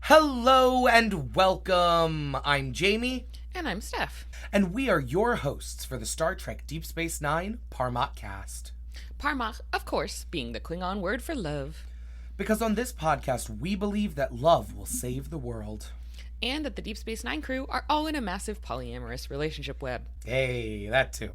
Hello and welcome. I'm Jamie. And I'm Steph. And we are your hosts for the Star Trek Deep Space Nine Parmach cast. Parmach, of course, being the Klingon word for love. Because on this podcast, we believe that love will save the world. And that the Deep Space Nine crew are all in a massive polyamorous relationship web. Hey, that too.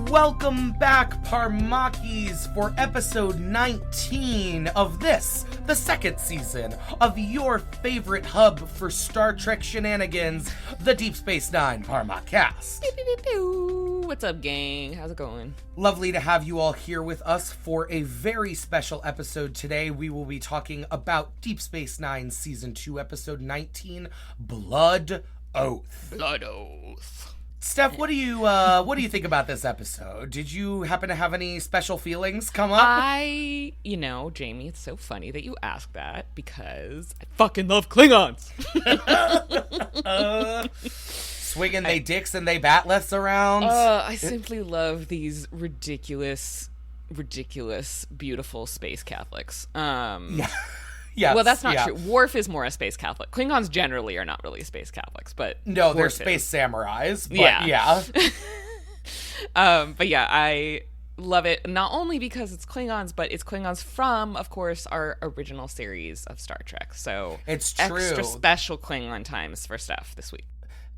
Welcome back, Parmachis, for episode 19 of this, the second season of your favorite hub for Star Trek shenanigans, the Deep Space Nine Parmach cast. Pew, pew, pew, pew. What's up, gang? How's it going? Lovely to have you all here with us for a very special episode today. We will be talking about Deep Space Nine Season 2, Episode 19, Blood Oath. Blood Oath. Steph, what do you think about this episode? Did you happen to have any special feelings come up? Jamie, it's so funny that you ask that because I fucking love Klingons. Swinging they dicks and they batleths around. I simply love these ridiculous, beautiful space Catholics. Yeah. Yes, well, that's not true. Worf is more a space Catholic. Klingons generally are not really space Catholics, but no, they're space samurais. But yeah. But yeah, I love it not only because it's Klingons, but it's Klingons from, of course, our original series of Star Trek. So it's true. Extra special Klingon times for stuff this week.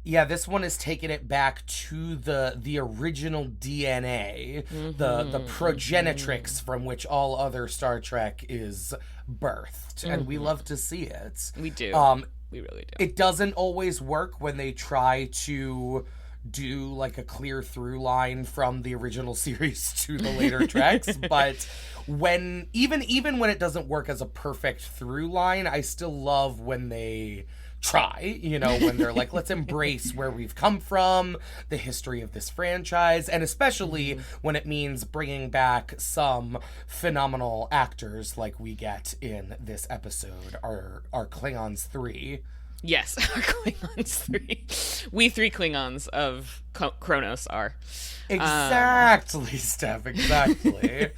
Yeah, this one is taking it back to the original DNA, the progenitrix from which all other Star Trek is birthed, and we love to see it. We do. We really do. It doesn't always work when they try to do like a clear through line from the original series to the later Treks, but when even when it doesn't work as a perfect through line, I still love when they try, when they're like, let's embrace where we've come from, the history of this franchise, and especially when it means bringing back some phenomenal actors like we get in this episode, our Klingons 3. Yes, our Klingons 3. We 3 Klingons of Kronos are. Exactly, Steph, exactly.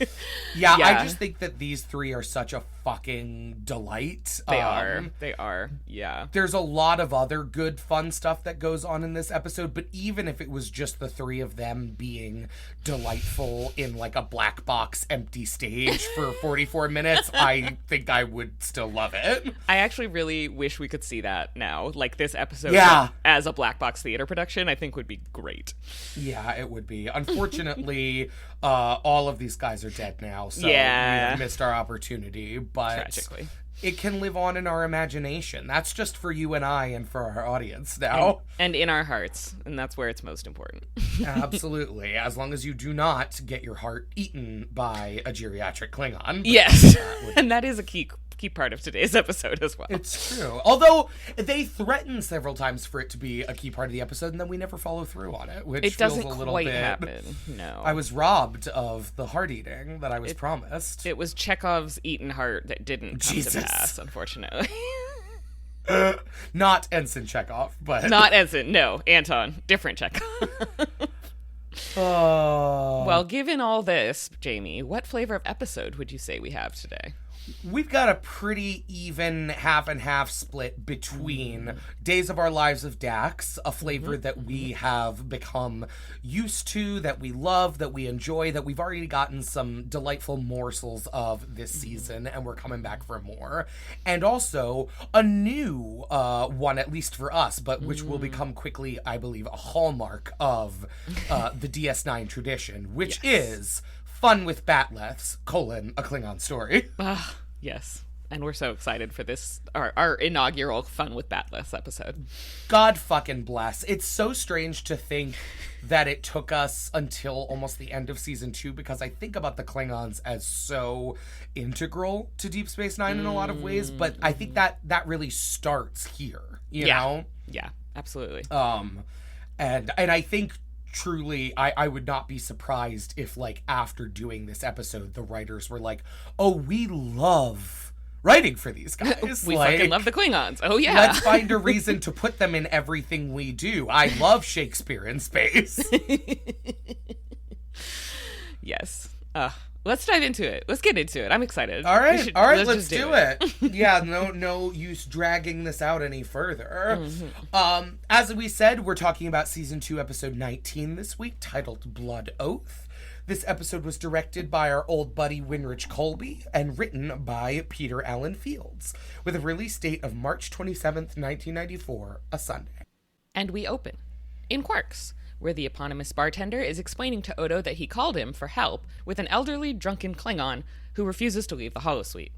Yeah, I just think that these 3 are such a fucking delight. They are, yeah. There's a lot of other good, fun stuff that goes on in this episode, but even if it was just the 3 of them being delightful in like a black box empty stage for 44 minutes, I think I would still love it. I actually really wish we could see that now. Like this episode as a black box theater production, I think would be great. Yeah, it would be. Unfortunately, all of these guys are dead now, so we have missed our opportunity, but tragically, it can live on in our imagination. That's just for you and I and for our audience now. And in our hearts, and that's where it's most important. Absolutely. As long as you do not get your heart eaten by a geriatric Klingon. Yes, and that is a key part of today's episode as well. It's true. Although they threaten several times for it to be a key part of the episode, and then we never follow through on it, which it doesn't feels a little quite bit happen. No, I was robbed of the heart eating that I was promised. It was Chekhov's eaten heart that didn't come to pass, unfortunately. Not Ensign Chekhov, but not Ensign. No, Anton, different Chekhov. Well, given all this, Jamie, what flavor of episode would you say we have today? We've got a pretty even half and half split between Days of Our Lives of Dax, a flavor that we have become used to, that we love, that we enjoy, that we've already gotten some delightful morsels of this season, and we're coming back for more. And also a new one, at least for us, but which will become quickly, I believe, a hallmark of the DS9 tradition, which is Fun with Batleths, a Klingon story. Yes. And we're so excited for this, our inaugural Fun with Batleths episode. God fucking bless. It's so strange to think that it took us until almost the end of season 2, because I think about the Klingons as so integral to Deep Space Nine in a lot of ways, but I think that really starts here, you know? Yeah, absolutely. And I think truly I would not be surprised if, like, after doing this episode, the writers were like, oh, we love writing for these guys. We like, fucking love the Klingons. Oh, yeah. Let's find a reason to put them in everything we do. I love Shakespeare in space. Yes. Let's dive into it. Let's get into it. I'm excited. All right, let's just do it. Yeah, no use dragging this out any further. As we said, we're talking about season 2, episode 19 this week, titled Blood Oath. This episode was directed by our old buddy Winrich Colby and written by Peter Allen Fields, with a release date of March 27th, 1994, a Sunday. And we open in Quarks, where the eponymous bartender is explaining to Odo that he called him for help with an elderly, drunken Klingon who refuses to leave the holosuite.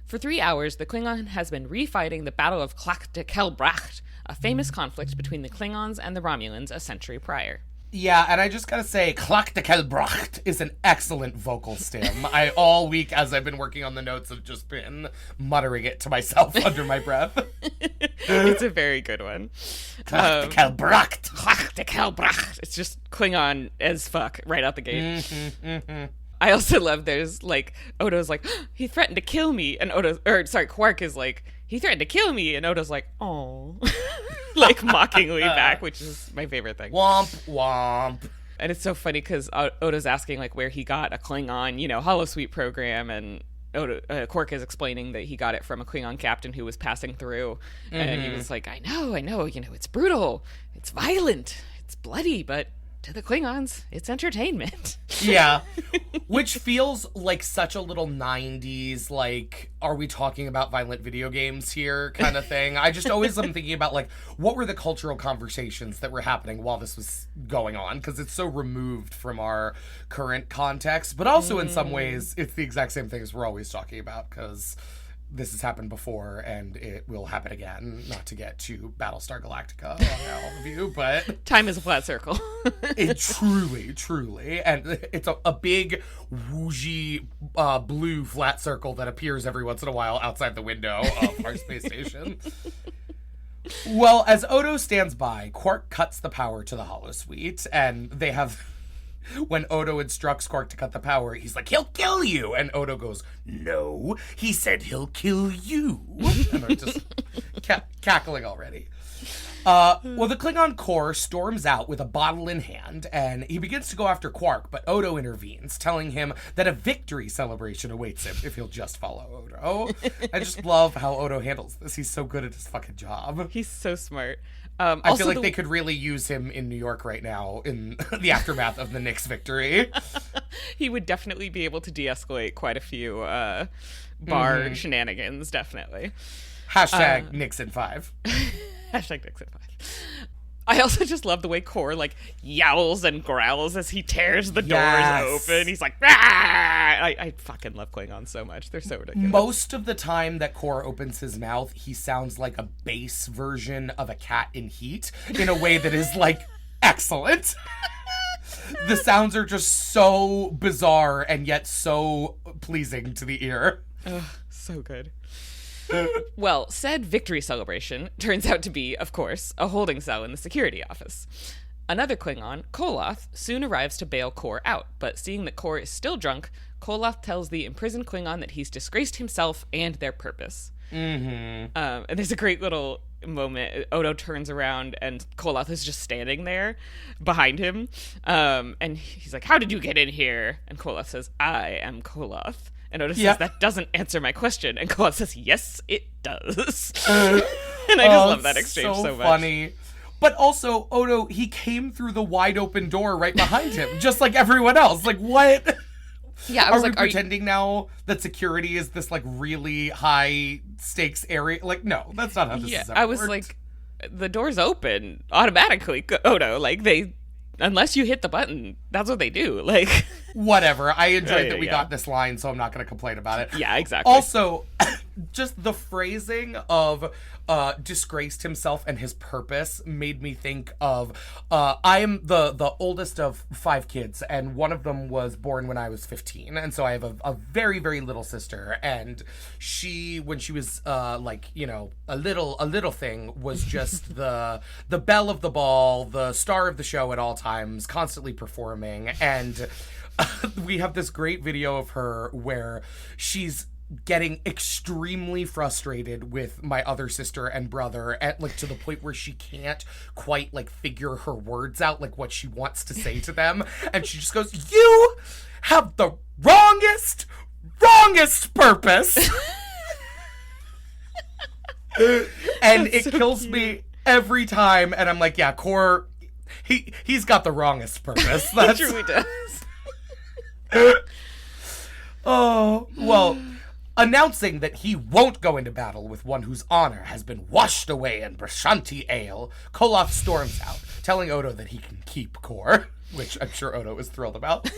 For 3 hours, the Klingon has been refighting the Battle of Klak de Kelbracht, a famous conflict between the Klingons and the Romulans a century prior. Yeah, and I just gotta say, Klak de Kelbracht is an excellent vocal stem. All week, as I've been working on the notes, have just been muttering it to myself under my breath. It's a very good one. Klak de Kelbracht. Klak de Kelbracht. It's just Klingon as fuck right out the gate. I also love there's, like, Odo's like, he threatened to kill me, and Quark is like, he threatened to kill me, and Odo's like, oh. Like, mockingly back, which is my favorite thing. Womp, womp. And it's so funny because Odo's asking, like, where he got a Klingon, holosuite program, and Quark is explaining that he got it from a Klingon captain who was passing through, and he was like, I know, it's brutal, it's violent, it's bloody, but to the Klingons, it's entertainment. Yeah. Which feels like such a little 90s, like, are we talking about violent video games here kind of thing. I just always am thinking about, like, what were the cultural conversations that were happening while this was going on? Because it's so removed from our current context. But also, in some ways, it's the exact same thing as we're always talking about, because this has happened before, and it will happen again. Not to get to Battlestar Galactica on all of you, but time is a flat circle. It truly, and it's a big, woogey, blue flat circle that appears every once in a while outside the window of our space station. Well, as Odo stands by, Quark cuts the power to the holosuite, and they have. When Odo instructs Quark to cut the power, he's like, he'll kill you. And Odo goes, no, he said he'll kill you. And they're just cackling already. Well, the Klingon core storms out with a bottle in hand, and he begins to go after Quark, but Odo intervenes, telling him that a victory celebration awaits him if he'll just follow Odo. I just love how Odo handles this. He's so good at his fucking job. He's so smart. I feel like they could really use him in New York right now in the aftermath of the Knicks victory. He would definitely be able to de-escalate quite a few bar shenanigans, definitely. Hashtag Nixon 5. Hashtag Nixon 5. I also just love the way Kor, like, yowls and growls as he tears the doors open. He's like, ah! I fucking love Klingons so much. They're so ridiculous. Most of the time that Kor opens his mouth, he sounds like a bass version of a cat in heat in a way that is, like, excellent. The sounds are just so bizarre and yet so pleasing to the ear. Ugh, so good. Well, said victory celebration turns out to be, of course, a holding cell in the security office. Another Klingon, Koloth, soon arrives to bail Kor out, but seeing that Kor is still drunk, Koloth tells the imprisoned Klingon that he's disgraced himself and their purpose. And there's a great little moment. Odo turns around and Koloth is just standing there behind him. And he's like, how did you get in here? And Koloth says, I am Koloth. And Odo says, that doesn't answer my question. And Koloth says, yes, it does. And I just love that exchange so much. Funny. But also, Odo, he came through the wide open door right behind him, just like everyone else. Like, what? Yeah, I was Are we pretending now that security is this, like, really high stakes area? Like, no, that's not how this is ever I was worked. like, the door's open automatically, Odo. Like, unless you hit the button, that's what they do. Like, whatever. I enjoyed that we got this line, so I'm not going to complain about it. Yeah, exactly. Also, just the phrasing of disgraced himself and his purpose made me think of I am the oldest of 5 kids, and one of them was born when I was 15, and so I have a very, very little sister, and she, when she was like, you know, a little thing, was just the belle of the ball, the star of the show at all times, constantly performing. And we have this great video of her where she's getting extremely frustrated with my other sister and brother, at like to the point where she can't quite like figure her words out, like what she wants to say to them, and she just goes, "You have the wrongest purpose." And it so kills cute. Me every time, and I'm like, yeah, Kor, he's got the wrongest purpose. That's... He truly does. Oh, well, announcing that he won't go into battle with one whose honor has been washed away in Brashanti ale, Koloth storms out, telling Odo that he can keep Kor, which I'm sure Odo is thrilled about.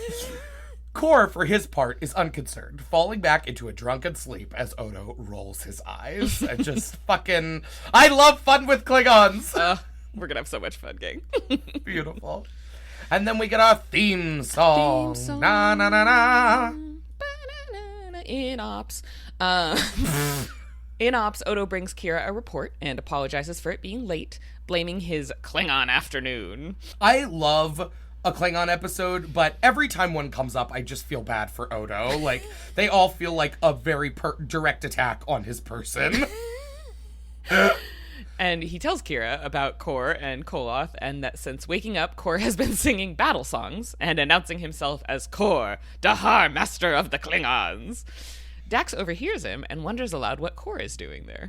Kor, for his part, is unconcerned, falling back into a drunken sleep as Odo rolls his eyes. And just fucking... I love fun with Klingons! We're gonna have so much fun, gang. Beautiful. And then we get our theme song. Na na na na. In Ops. In Ops, Odo brings Kira a report and apologizes for it being late, blaming his Klingon afternoon. I love a Klingon episode, but every time one comes up, I just feel bad for Odo. Like, they all feel like a very direct attack on his person. And he tells Kira about Kor and Koloth, and that since waking up, Kor has been singing battle songs and announcing himself as Kor, Dahar, master of the Klingons. Dax overhears him and wonders aloud what Kor is doing there.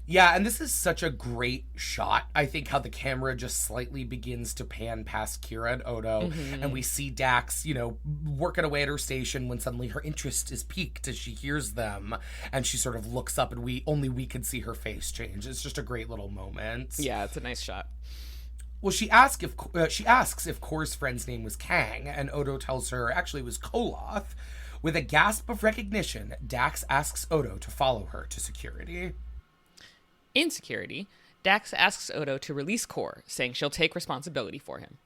Yeah, and this is such a great shot. I think how the camera just slightly begins to pan past Kira and Odo, and we see Dax, you know, working away at her station when suddenly her interest is piqued as she hears them, and she sort of looks up and we can see her face change. It's just a great little moment. Yeah, it's a nice shot. Well, she asks if Kor's friend's name was Kang, and Odo tells her actually it was Koloth. With a gasp of recognition, Dax asks Odo to follow her to security. In security, Dax asks Odo to release Kor, saying she'll take responsibility for him.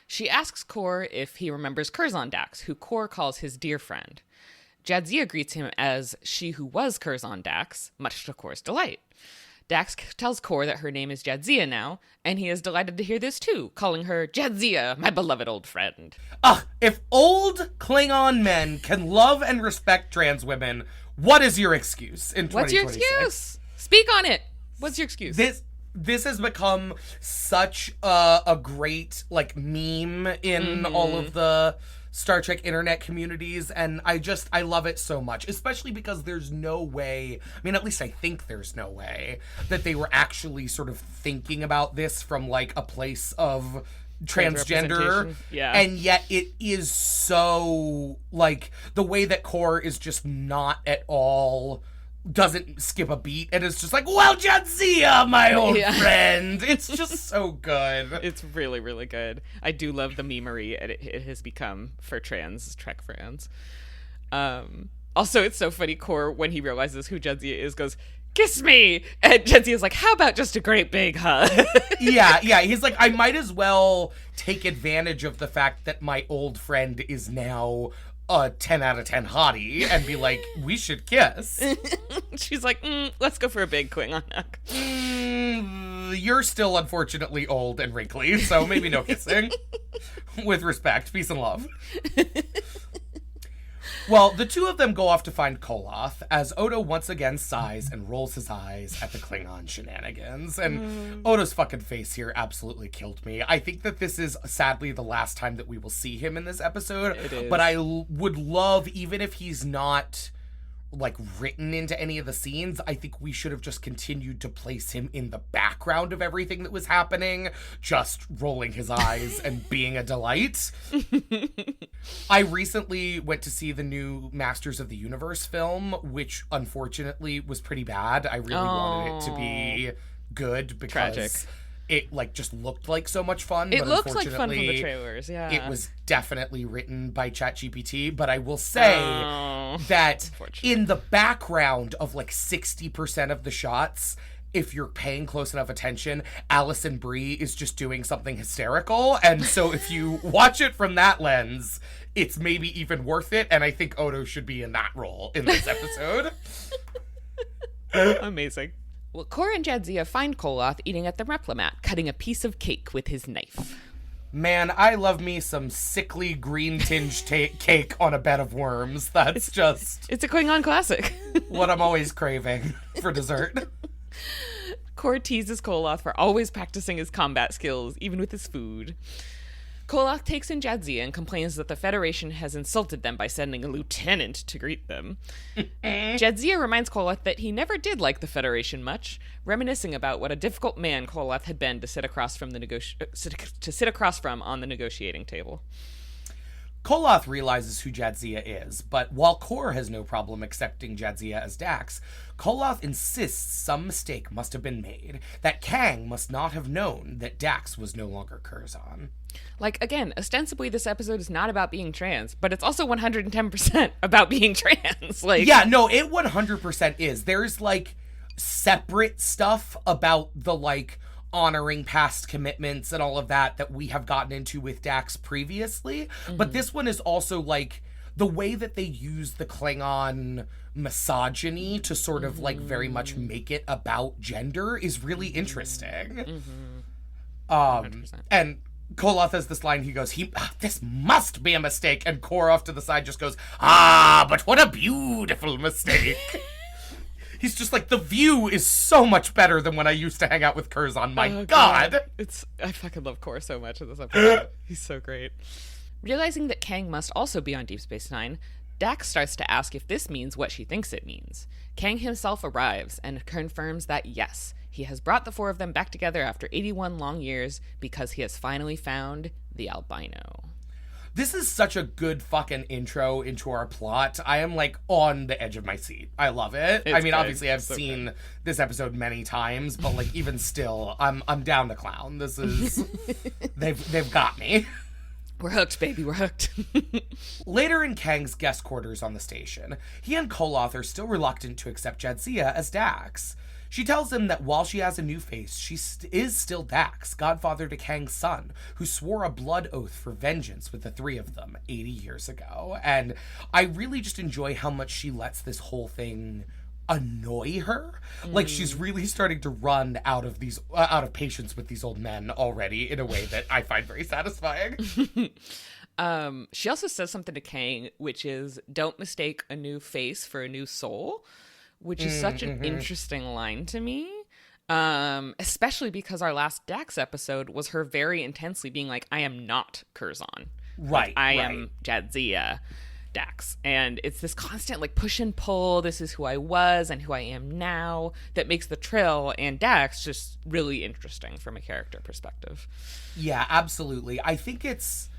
She asks Kor if he remembers Curzon Dax, who Kor calls his dear friend. Jadzia greets him as she who was Curzon Dax, much to Kor's delight. Dax tells Kor that her name is Jadzia now, and he is delighted to hear this too, calling her Jadzia, my beloved old friend. If old Klingon men can love and respect trans women, what is your excuse in 2026? What's your excuse? Speak on it. What's your excuse? This has become such a great like meme in all of the Star Trek internet communities, and I love it so much, especially because there's no way, I mean, at least I think there's no way that they were actually sort of thinking about this from like a place of transgender, and yet it is so like the way that Kor is just not at all, doesn't skip a beat, and it's just like, well, Jadzia, my old friend. It's just so good. It's really, really good. I do love the memery it has become for trans Trek fans. Also, it's so funny, Kor, when he realizes who Jadzia is, goes, "Kiss me!" And Jadzia's like, "How about just a great big hug?" Yeah. He's like, I might as well take advantage of the fact that my old friend is now a 10 out of 10 hottie and be like, we should kiss. She's like, let's go for a big Klingon hug. You're still unfortunately old and wrinkly, so maybe no kissing. With respect, peace and love. Well, the two of them go off to find Koloth, as Odo once again sighs and rolls his eyes at the Klingon shenanigans. And Odo's fucking face here absolutely killed me. I think that this is sadly the last time that we will see him in this episode. It is. But I would love, even if he's not like written into any of the scenes, I think we should have just continued to place him in the background of everything that was happening, just rolling his eyes and being a delight. I recently went to see the new Masters of the Universe film, which unfortunately was pretty bad. I really wanted it to be good because tragic. it like just looked like so much fun. It but looks like fun from the unfortunately, trailers, yeah. it was definitely written by ChatGPT, but I will say that in the background of like 60% of the shots, if you're paying close enough attention, Alison Brie is just doing something hysterical. And so if you watch it from that lens, it's maybe even worth it. And I think Odo should be in that role in this episode. Amazing. Well, Kor and Jadzia find Koloth eating at the replimat, cutting a piece of cake with his knife. Man, I love me some sickly green-tinged cake on a bed of worms. That's It's a Klingon classic. what I'm always craving for dessert. Kor teases Koloth for always practicing his combat skills, even with his food. Koloth takes in Jadzia and complains that the Federation has insulted them by sending a lieutenant to greet them. Jadzia reminds Koloth that he never did like the Federation much, reminiscing about what a difficult man Koloth had been to sit across from on the negotiating table. Koloth realizes who Jadzia is, but while Kor has no problem accepting Jadzia as Dax, Koloth insists some mistake must have been made, that Kang must not have known that Dax was no longer Curzon. Like, again, ostensibly this episode is not about being trans, but it's also 110% about being trans. Like, yeah, no, it 100% is. There's, like, separate stuff about the, like, honoring past commitments and all of that we have gotten into with Dax previously. Mm-hmm. But this one is also, like, the way that they use the Klingon misogyny to sort of, like, very much make it about gender is really interesting. Mm-hmm. And Koloth has this line, he goes, this must be a mistake. And Kor off to the side just goes, but what a beautiful mistake. He's just like, the view is so much better than when I used to hang out with Curzon. My God. I fucking love Kor so much in this episode. He's so great. Realizing that Kang must also be on Deep Space Nine, Dax starts to ask if this means what she thinks it means. Kang himself arrives and confirms that yes, he has brought the four of them back together after 81 long years because he has finally found the albino. This is such a good fucking intro into our plot. I am, like, on the edge of my seat. I love it. I mean, good. Obviously, I've seen this episode many times, but, like, even still, I'm down to clown. This is... they've got me. We're hooked, baby. We're hooked. Later in Kang's guest quarters on the station, he and Koloth are still reluctant to accept Jadzia as Dax. She tells him that while she has a new face, she is still Dax, godfather to Kang's son, who swore a blood oath for vengeance with the three of them 80 years ago. And I really just enjoy how much she lets this whole thing annoy her. Like, she's really starting to run out of patience with these old men already in a way that I find very satisfying. She also says something to Kang, which is, don't mistake a new face for a new soul. Which is such an interesting line to me, especially because our last Dax episode was her very intensely being like, I am not Curzon. Right. Like, I am Jadzia Dax. And it's this constant like push and pull. This is who I was and who I am now that makes the Trill and Dax just really interesting from a character perspective. Yeah, absolutely. I think it's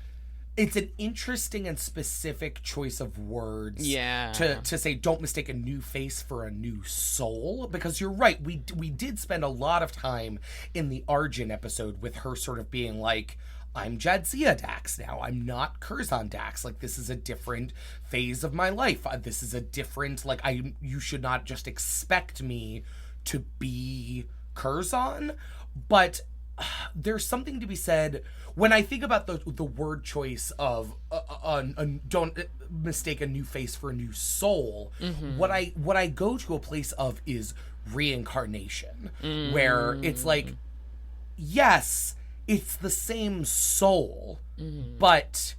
an interesting and specific choice of words to say don't mistake a new face for a new soul, because you're right, we did spend a lot of time in the Arjun episode with her sort of being like, I'm Jadzia Dax now, I'm not Curzon Dax, like this is a different phase of my life, this is a different, like you should not just expect me to be Curzon. But there's something to be said when I think about the word choice of don't mistake a new face for a new soul. Mm-hmm. What I go to a place of is reincarnation, where it's like, yes, it's the same soul, but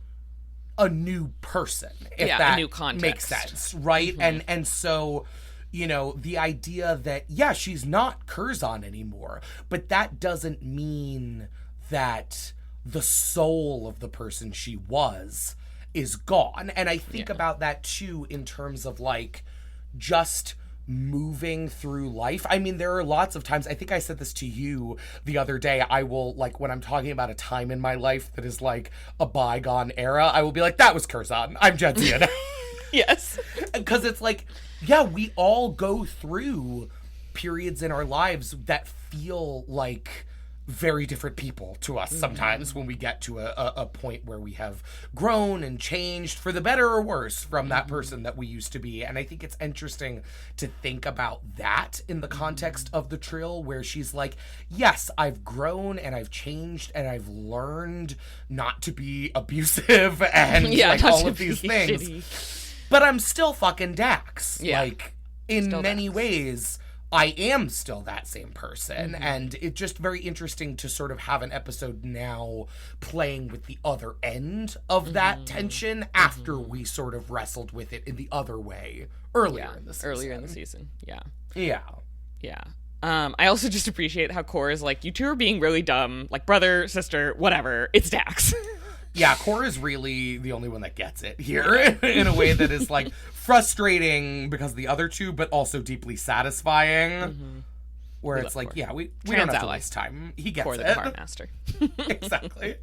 a new person. If that a new context makes sense, right? Mm-hmm. And so, you know, the idea that, yeah, she's not Curzon anymore, but that doesn't mean that the soul of the person she was is gone. And I think about that, too, in terms of, like, just moving through life. I mean, there are lots of times, I think I said this to you the other day, I will, like, when I'm talking about a time in my life that is, like, a bygone era, I will be like, that was Curzon. I'm Jadzia. Yes. Because it's like, yeah, we all go through periods in our lives that feel like very different people to us sometimes when we get to a point where we have grown and changed for the better or worse from that person that we used to be. And I think it's interesting to think about that in the context of the Trill, where she's like, yes, I've grown and I've changed and I've learned not to be abusive and like all of these things. Shitty. But I'm still fucking Dax. Yeah. Like, in still many ways, I am still that same person, and it's just very interesting to sort of have an episode now playing with the other end of that tension after we sort of wrestled with it in the other way earlier in the season. Yeah. I also just appreciate how Core is like, you two are being really dumb, like brother, sister, whatever, it's Dax. Yeah, Core is really the only one that gets it here in a way that is like frustrating because of the other two, but also deeply satisfying. Where it's like, Core. Yeah, we don't have to waste time. He gets Core, it. The Dahar master. Exactly.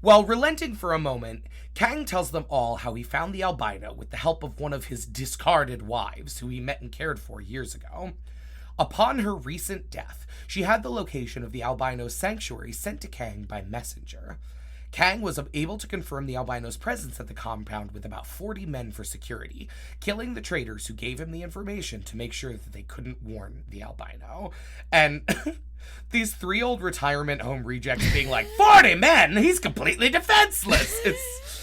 While relenting for a moment, Kang tells them all how he found the albino with the help of one of his discarded wives, who he met and cared for years ago. Upon her recent death, she had the location of the albino's sanctuary sent to Kang by messenger. Kang was able to confirm the albino's presence at the compound with about 40 men for security, killing the traitors who gave him the information to make sure that they couldn't warn the albino. And these 3 old retirement home rejects being like, 40 men? He's completely defenseless!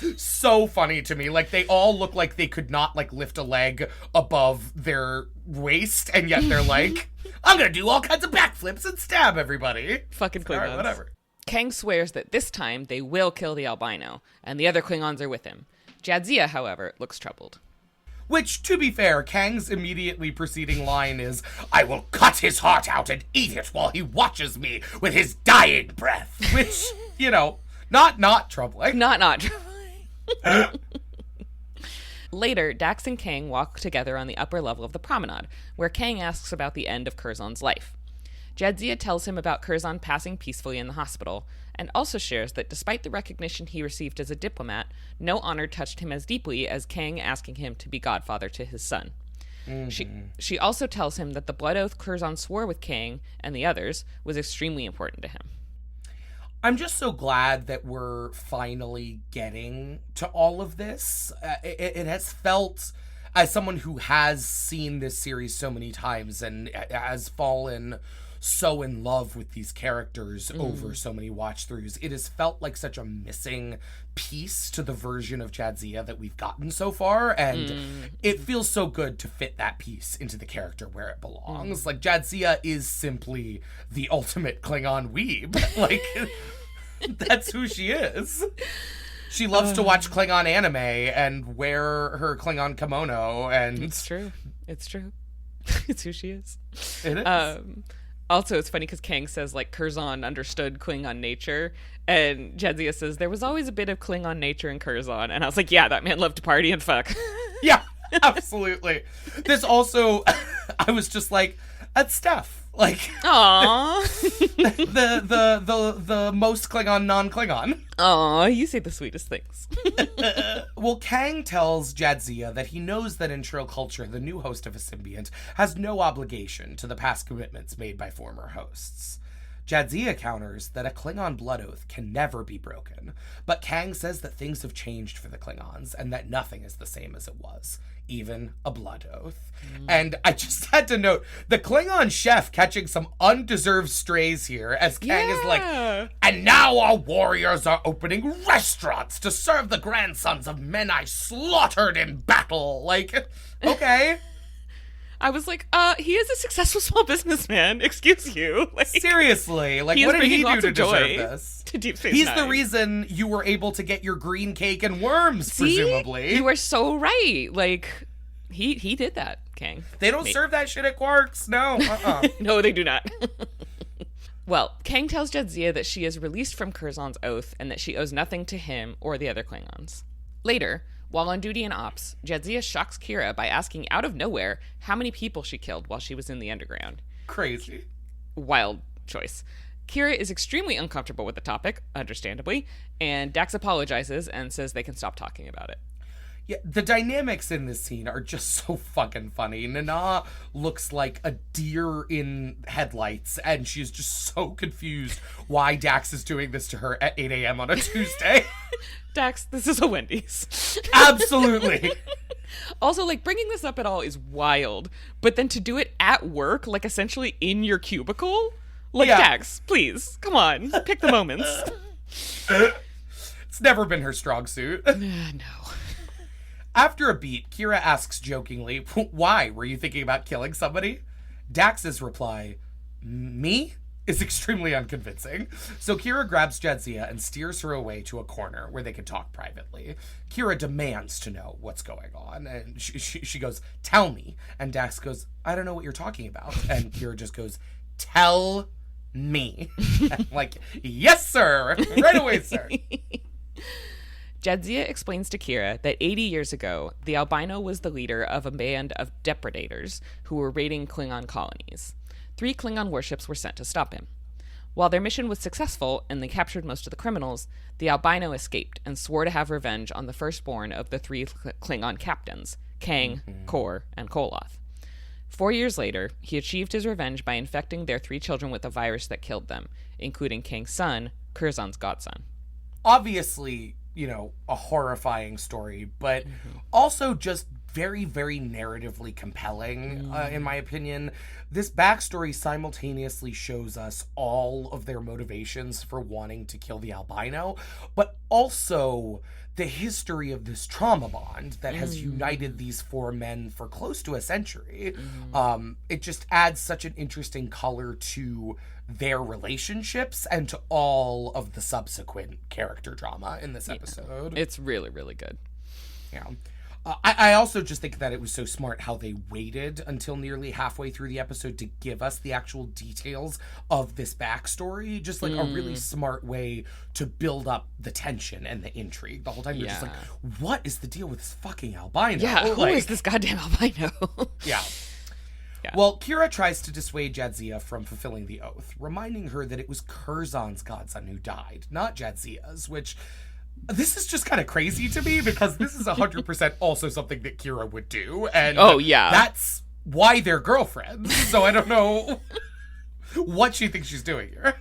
It's so funny to me. Like, they all look like they could not, like, lift a leg above their waist, and yet they're like, I'm gonna do all kinds of backflips and stab everybody. Fucking Klingons. All right, whatever. Kang swears that this time they will kill the albino, and the other Klingons are with him. Jadzia, however, looks troubled. Which, to be fair, Kang's immediately preceding line is, I will cut his heart out and eat it while he watches me with his dying breath. Which, you know, not troubling. Not troubling. Later, Dax and Kang walk together on the upper level of the promenade, where Kang asks about the end of Curzon's life. Jadzia tells him about Curzon passing peacefully in the hospital, and also shares that despite the recognition he received as a diplomat, no honor touched him as deeply as Kang asking him to be godfather to his son. She also tells him that the blood oath Curzon swore with Kang and the others was extremely important to him. I'm just so glad that we're finally getting to all of this. It has felt, as someone who has seen this series so many times and has fallen so in love with these characters over so many watch-throughs, it has felt like such a missing piece to the version of Jadzia that we've gotten so far, and it feels so good to fit that piece into the character where it belongs. Like, Jadzia is simply the ultimate Klingon weeb. Like, that's who she is. She loves to watch Klingon anime and wear her Klingon kimono, and... It's true. It's who she is. It is. Also, it's funny because Kang says, like, Curzon understood Klingon nature, and Jadzia says, there was always a bit of Klingon nature in Curzon, and I was like, yeah, that man loved to party and fuck. Yeah, absolutely. This also, I was just like, that's Steph. Like, aww. the most Klingon non-Klingon. Aw, you say the sweetest things. Well, Kang tells Jadzia that he knows that in Trill culture, the new host of a symbiont has no obligation to the past commitments made by former hosts. Jadzia counters that a Klingon blood oath can never be broken, but Kang says that things have changed for the Klingons and that nothing is the same as it was, even a blood oath. And I just had to note the Klingon chef catching some undeserved strays here as Kang is like, and now our warriors are opening restaurants to serve the grandsons of men I slaughtered in battle. Like, okay. I was like, he is a successful small businessman. Excuse you. Like, seriously. Like, what did he do to deserve this? To Deep Space He's Nine. the reason you were able to get your green cake and worms, presumably. You are so right. Like, he did that, Kang. They don't serve that shit at Quarks. No. No, they do not. Well, Kang tells Jadzia that she is released from Curzon's oath and that she owes nothing to him or the other Klingons. Later, while on duty in Ops, Jadzia shocks Kira by asking out of nowhere how many people she killed while she was in the underground. Crazy. Wild choice. Kira is extremely uncomfortable with the topic, understandably, and Dax apologizes and says they can stop talking about it. Yeah, the dynamics in this scene are just so fucking funny. Nana looks like a deer in headlights, and she's just so confused why Dax is doing this to her at 8 a.m. on a Tuesday. Dax, this is a Wendy's. Absolutely. Also, like, bringing this up at all is wild, but then to do it at work, like, essentially in your cubicle? Like, yeah. Dax, please, come on, pick the moments. It's never been her strong suit. No. After a beat, Kira asks jokingly, why? Were you thinking about killing somebody? Dax's reply, me? Is extremely unconvincing. So Kira grabs Jadzia and steers her away to a corner where they can talk privately. Kira demands to know what's going on, and she goes, tell me. And Dax goes, I don't know what you're talking about. And Kira just goes, tell me. I'm like, yes, sir. Right away, sir. Jadzia explains to Kira that 80 years ago, the albino was the leader of a band of depredators who were raiding Klingon colonies. 3 Klingon warships were sent to stop him. While their mission was successful and they captured most of the criminals, the albino escaped and swore to have revenge on the firstborn of the 3 Klingon captains, Kang, Kor, and Koloth. 4 years later, he achieved his revenge by infecting their 3 children with a virus that killed them, including Kang's son, Curzon's godson. Obviously, a horrifying story, but also just very, very narratively compelling, in my opinion. This backstory simultaneously shows us all of their motivations for wanting to kill the albino, but also the history of this trauma bond that has united these 4 men for close to a century. It just adds such an interesting color to their relationships and to all of the subsequent character drama in this episode. It's really, really good. Yeah. I also just think that it was so smart how they waited until nearly halfway through the episode to give us the actual details of this backstory. Just like a really smart way to build up the tension and the intrigue. The whole time you're just like, what is the deal with this fucking albino? Yeah, who is this goddamn albino? Yeah. Well, Kira tries to dissuade Jadzia from fulfilling the oath, reminding her that it was Curzon's godson who died, not Jadzia's, which... This is just kind of crazy to me because this is 100% also something that Kira would do. And that's why they're girlfriends. So I don't know what she thinks she's doing here.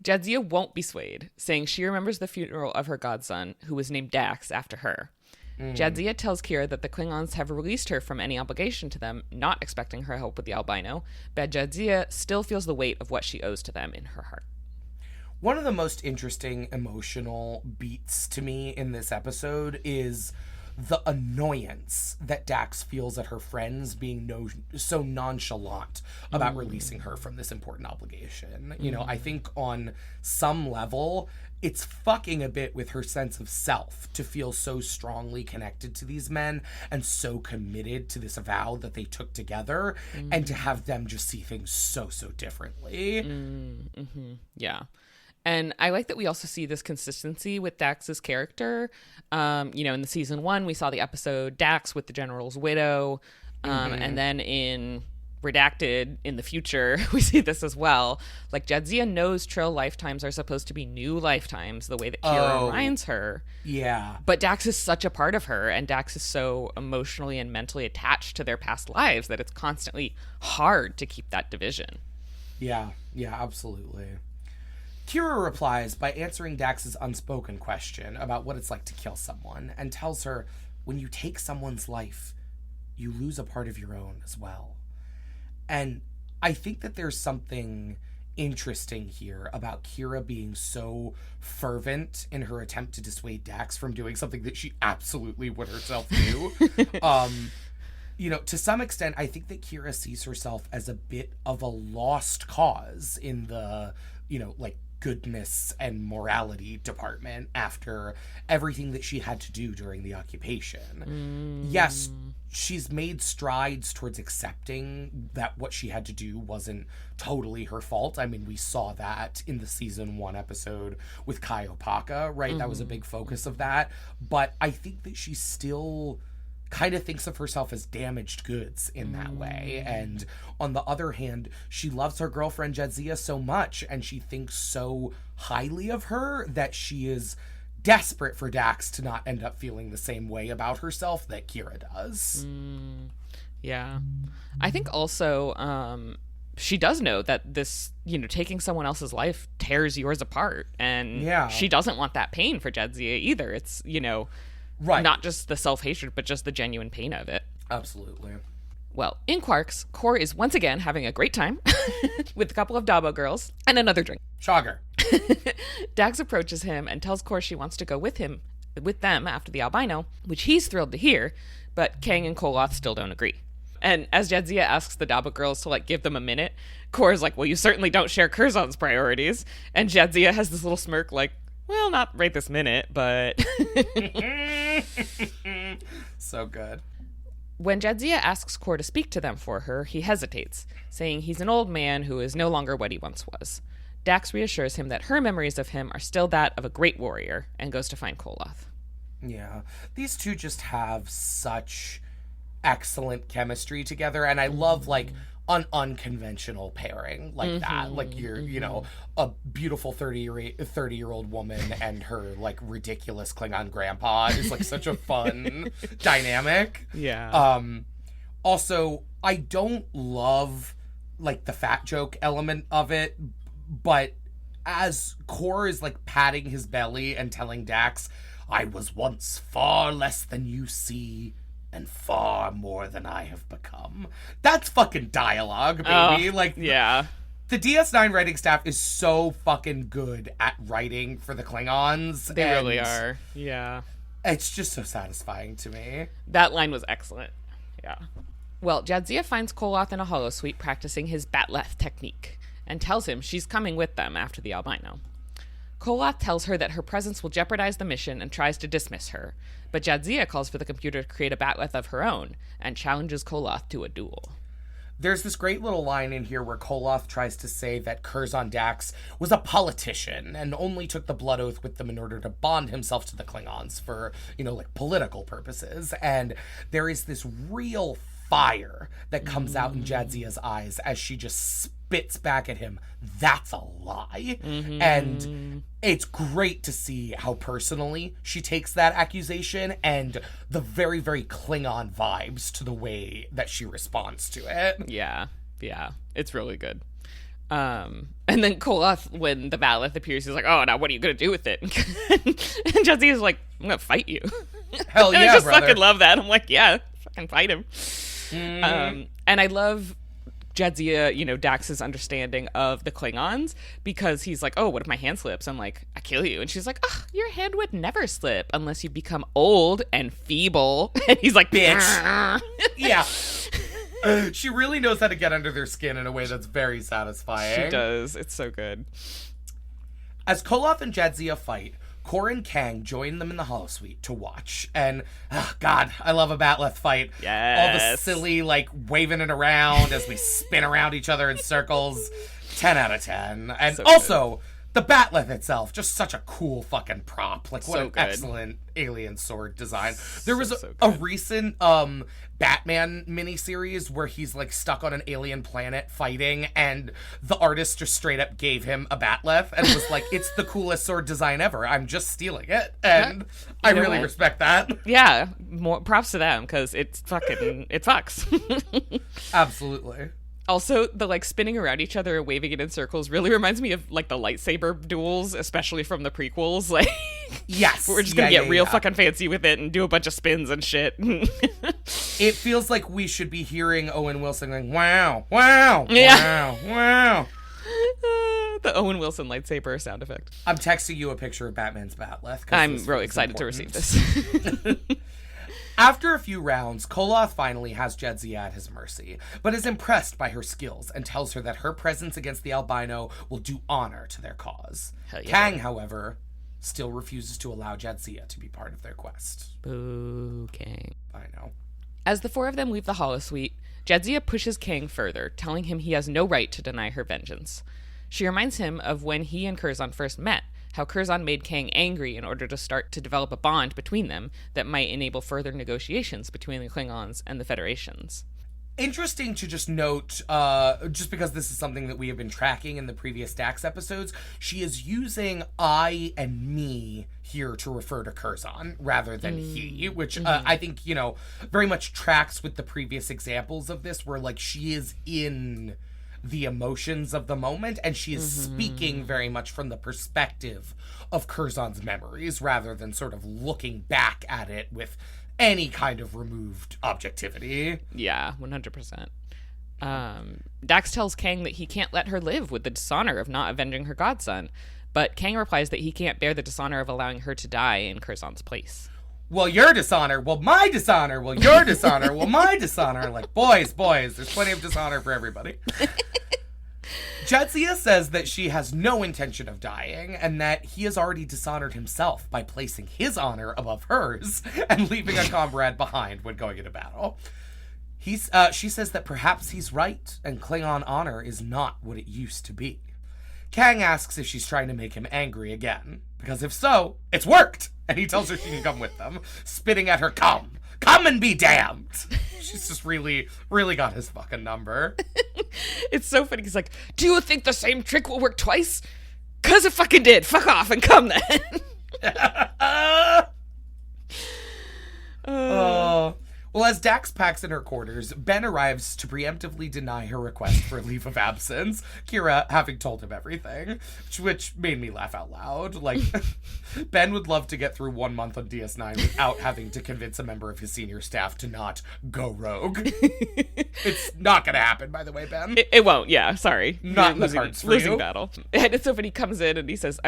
Jadzia won't be swayed, saying she remembers the funeral of her godson, who was named Dax after her. Jadzia tells Kira that the Klingons have released her from any obligation to them, not expecting her help with the albino, but Jadzia still feels the weight of what she owes to them in her heart. One of the most interesting emotional beats to me in this episode is the annoyance that Dax feels at her friends being so nonchalant about releasing her from this important obligation. I think on some level, it's fucking a bit with her sense of self to feel so strongly connected to these men and so committed to this vow that they took together and to have them just see things so differently. Yeah. And I like that we also see this consistency with Dax's character. In the season 1, we saw the episode Dax with the General's widow. And then in Redacted, in the future, we see this as well. Like, Jadzia knows Trill lifetimes are supposed to be new lifetimes, the way that Kira reminds her. Yeah. But Dax is such a part of her, and Dax is so emotionally and mentally attached to their past lives that it's constantly hard to keep that division. Yeah, absolutely. Kira replies by answering Dax's unspoken question about what it's like to kill someone and tells her, when you take someone's life, you lose a part of your own as well. And I think that there's something interesting here about Kira being so fervent in her attempt to dissuade Dax from doing something that she absolutely would herself do. To some extent, I think that Kira sees herself as a bit of a lost cause in the, goodness and morality department after everything that she had to do during the occupation. Yes, she's made strides towards accepting that what she had to do wasn't totally her fault. I mean, we saw that in the season 1 episode with Kai Opaka, right? That was a big focus of that. But I think that she still kind of thinks of herself as damaged goods in that way. And on the other hand, she loves her girlfriend Jadzia so much, and she thinks so highly of her that she is desperate for Dax to not end up feeling the same way about herself that Kira does. Yeah. I think also she does know that this, taking someone else's life tears yours apart. And she doesn't want that pain for Jadzia either. It's, right. not just the self-hatred, but just the genuine pain of it. Absolutely. Well, in Quarks, Kor is once again having a great time with a couple of Dabo girls and another drink. Shocker. Dax approaches him and tells Kor she wants to go with them after the albino, which he's thrilled to hear, but Kang and Koloth still don't agree. And as Jadzia asks the Dabo girls to, give them a minute, Kor is like, well, you certainly don't share Curzon's priorities. And Jadzia has this little smirk well, not right this minute, but... So good. When Jadzia asks Kor to speak to them for her, he hesitates, saying he's an old man who is no longer what he once was. Dax reassures him that her memories of him are still that of a great warrior, and goes to find Koloth. Yeah. These two just have such excellent chemistry together, and I love, an unconventional pairing like that. You're, a beautiful 30-year-old woman and her, ridiculous Klingon grandpa is, such a fun dynamic. Yeah. Also, I don't love, the fat joke element of it, but as Kor is, patting his belly and telling Dax, I was once far less than you see, and far more than I have become. That's fucking dialogue, baby. Yeah. The DS9 writing staff is so fucking good at writing for the Klingons. They really are. Yeah. It's just so satisfying to me. That line was excellent. Yeah. Well, Jadzia finds Koloth in a holosuite practicing his Batleth technique and tells him she's coming with them after the albino. Koloth tells her that her presence will jeopardize the mission and tries to dismiss her, but Jadzia calls for the computer to create a Batleth of her own and challenges Koloth to a duel. There's this great little line in here where Koloth tries to say that Curzon Dax was a politician and only took the blood oath with them in order to bond himself to the Klingons for, political purposes. And there is this real fire that comes out in Jadzia's eyes as she just spits back at him. That's a lie. And it's great to see how personally she takes that accusation and the very, very Klingon vibes to the way that she responds to it. Yeah. It's really good. And then Koloth, when the Batleth appears, he's like, oh, now what are you going to do with it? And Jadzia's like, I'm going to fight you. Hell yeah, I just brother. fucking love that. I'm like, yeah, fucking fight him. And I love Jadzia, Dax's understanding of the Klingons, because he's like, oh, what if my hand slips? I'm like, I kill you. And she's like, oh, your hand would never slip unless you become old and feeble. And he's like, bitch. Yeah. She really knows how to get under their skin in a way that's very satisfying. She does. It's so good. As Koloth and Jadzia fight, Kor and Kang join them in the holosuite to watch. And, God, I love a Batleth fight. Yes. All the silly, waving it around as we spin around each other in circles. 10 out of 10. And so also, the Batleth itself, just such a cool fucking prop. What so an good. Excellent alien sword design. There was so a good. recent Batman miniseries where he's stuck on an alien planet fighting, and the artist just straight up gave him a Batleth and was like, it's the coolest sword design ever. I'm just stealing it. And I really respect that. Yeah, more props to them, because it fucks. Absolutely. Also, the spinning around each other and waving it in circles really reminds me of the lightsaber duels, especially from the prequels. Yes, we're just gonna get real fucking fancy with it and do a bunch of spins and shit. It feels like we should be hearing Owen Wilson going, wow, wow, Yeah. wow, wow. The Owen Wilson lightsaber sound effect. I'm texting you a picture of Batman's Batleth. I'm really excited to receive this. After a few rounds, Koloth finally has Jadzia at his mercy, but is impressed by her skills and tells her that her presence against the albino will do honor to their cause. Hell yeah. Kang, however, still refuses to allow Jadzia to be part of their quest. Boo, Kang. I know. As the four of them leave the holosuite, Jadzia pushes Kang further, telling him he has no right to deny her vengeance. She reminds him of when he and Curzon first met, how Curzon made Kang angry in order to start to develop a bond between them that might enable further negotiations between the Klingons and the Federations. Interesting to just note, just because this is something that we have been tracking in the previous Dax episodes, she is using I and me here to refer to Curzon rather than he, which I think, very much tracks with the previous examples of this, where, like, she is in the emotions of the moment, and she is speaking very much from the perspective of Curzon's memories rather than sort of looking back at it with any kind of removed objectivity. Yeah, 100%. Dax tells Kang that he can't let her live with the dishonor of not avenging her godson, but Kang replies that he can't bear the dishonor of allowing her to die in Curzon's place. Well, your dishonor. Well, my dishonor. Well, your dishonor. Well, my dishonor. Like, boys, there's plenty of dishonor for everybody. Jadzia says that she has no intention of dying, and that he has already dishonored himself by placing his honor above hers and leaving a comrade behind when going into battle. She says that perhaps he's right, and Klingon honor is not what it used to be. Kang asks if she's trying to make him angry again, because if so, it's worked, and he tells her she can come with them, spitting at her, come and be damned. She's just really, really got his fucking number. It's so funny. He's like, do you think the same trick will work twice? 'Cause it fucking did. Fuck off and come then. Well, as Dax packs in her quarters, Ben arrives to preemptively deny her request for a leave of absence, Kira having told him everything, which made me laugh out loud. Like, Ben would love to get through 1 month on DS9 without having to convince a member of his senior staff to not go rogue. It's not going to happen, by the way, Ben. It won't, yeah, sorry. Not in the cards for losing you. battle. And it's so funny, he comes in and he says,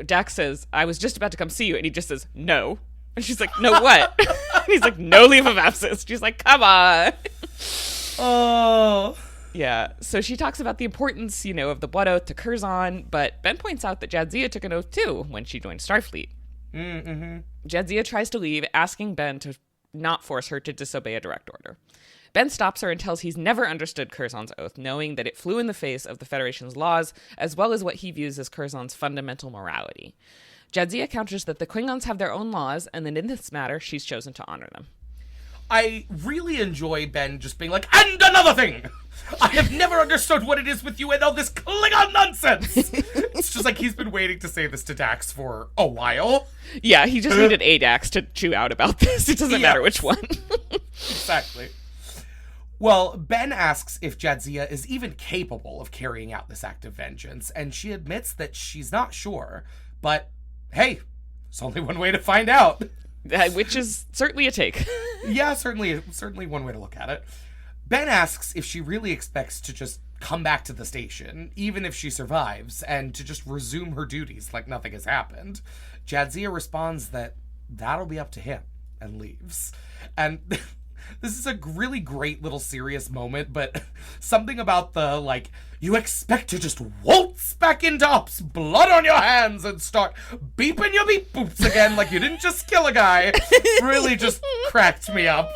Dax says, I was just about to come see you, and he just says, no. And she's like, no, what? He's like, no leave of absence. She's like, come on. Oh. Yeah. So she talks about the importance, of the blood oath to Curzon, but Ben points out that Jadzia took an oath too when she joined Starfleet. Mm-hmm. Jadzia tries to leave, asking Ben to not force her to disobey a direct order. Ben stops her and tells he's never understood Curzon's oath, knowing that it flew in the face of the Federation's laws, as well as what he views as Curzon's fundamental morality. Jadzia counters that the Klingons have their own laws, and that in this matter, she's chosen to honor them. I really enjoy Ben just being like, and another thing! I have never understood what it is with you and all this Klingon nonsense! It's just like he's been waiting to say this to Dax for a while. Yeah, he just needed a Dax to chew out about this. It doesn't matter which one. Exactly. Well, Ben asks if Jadzia is even capable of carrying out this act of vengeance, and she admits that she's not sure, but hey, there's only one way to find out. Which is certainly a take. Yeah, certainly one way to look at it. Ben asks if she really expects to just come back to the station, even if she survives, and to just resume her duties like nothing has happened. Jadzia responds that that'll be up to him, and leaves. And this is a really great little serious moment, but something about the, like, you expect to just waltz back into ops, blood on your hands, and start beeping your beep boops again like you didn't just kill a guy, really just cracked me up.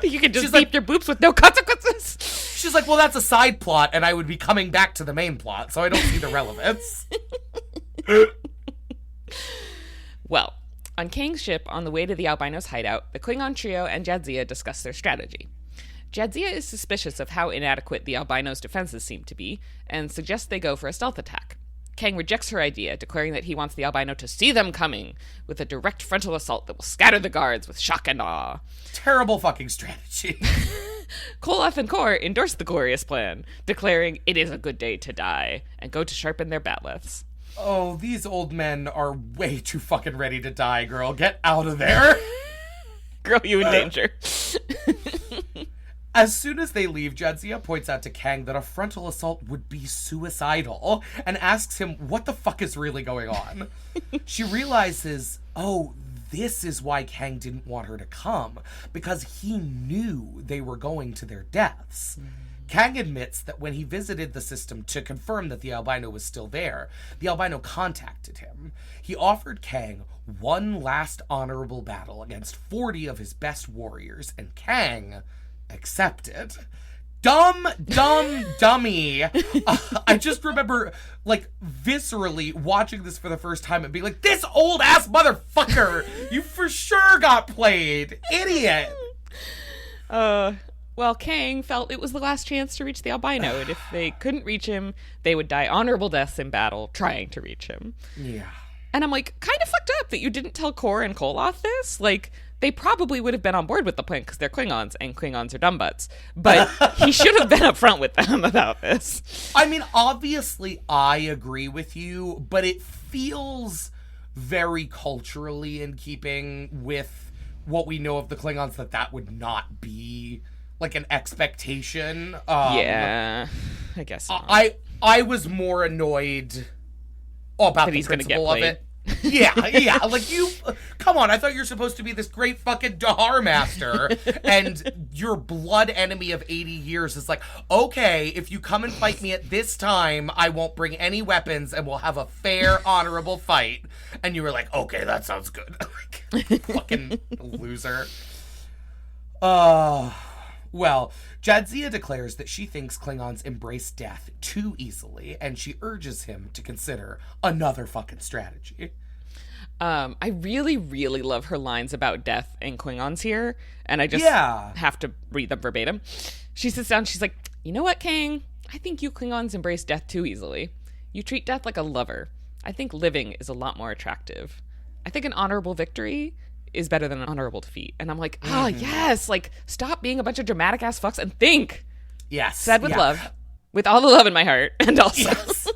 You can just beep your boops with no consequences. She's like, well, that's a side plot, and I would be coming back to the main plot, so I don't see the relevance. Well, on Kang's ship, on the way to the Albino's hideout, the Klingon trio and Jadzia discuss their strategy. Jadzia is suspicious of how inadequate the Albino's defenses seem to be, and suggests they go for a stealth attack. Kang rejects her idea, declaring that he wants the Albino to see them coming, with a direct frontal assault that will scatter the guards with shock and awe. Terrible fucking strategy. Koloth and Kor endorse the glorious plan, declaring it is a good day to die, and go to sharpen their bat'leths. Oh, these old men are way too fucking ready to die, girl. Get out of there. Girl, you in danger. As soon as they leave, Jadzia points out to Kang that a frontal assault would be suicidal and asks him what the fuck is really going on. She realizes, oh, this is why Kang didn't want her to come, because he knew they were going to their deaths. Kang admits that when he visited the system to confirm that the albino was still there, the albino contacted him. He offered Kang one last honorable battle against 40 of his best warriors, and Kang accepted. Dummy. I just remember, like, viscerally watching this for the first time and being like, this old-ass motherfucker! You for sure got played! Idiot! Well, Kang felt it was the last chance to reach the albino, and if they couldn't reach him, they would die honorable deaths in battle trying to reach him. Yeah. And I'm like, kind of fucked up that you didn't tell Kor and Koloth this. Like, they probably would have been on board with the plan because they're Klingons, and Klingons are dumb butts. But he should have been upfront with them about this. I mean, obviously, I agree with you, but it feels very culturally in keeping with what we know of the Klingons that would not be, like, an expectation. Yeah, I guess not. I was more annoyed about the principle of it. Yeah. Like, you, come on, I thought you were supposed to be this great fucking dahar master, and your blood enemy of 80 years is like, okay, if you come and fight me at this time, I won't bring any weapons, and we'll have a fair, honorable fight. And you were like, okay, that sounds good. Like, fucking loser. Well, Jadzia declares that she thinks Klingons embrace death too easily, and she urges him to consider another fucking strategy. I really, really love her lines about death in Klingons here, and I just have to read them verbatim. She sits down, she's like, you know what, Kang? I think you Klingons embrace death too easily. You treat death like a lover. I think living is a lot more attractive. I think an honorable victory is better than an honorable defeat. And I'm like, yes, like, stop being a bunch of dramatic ass fucks and think. Yes. Said with love. With all the love in my heart. And also. Yes.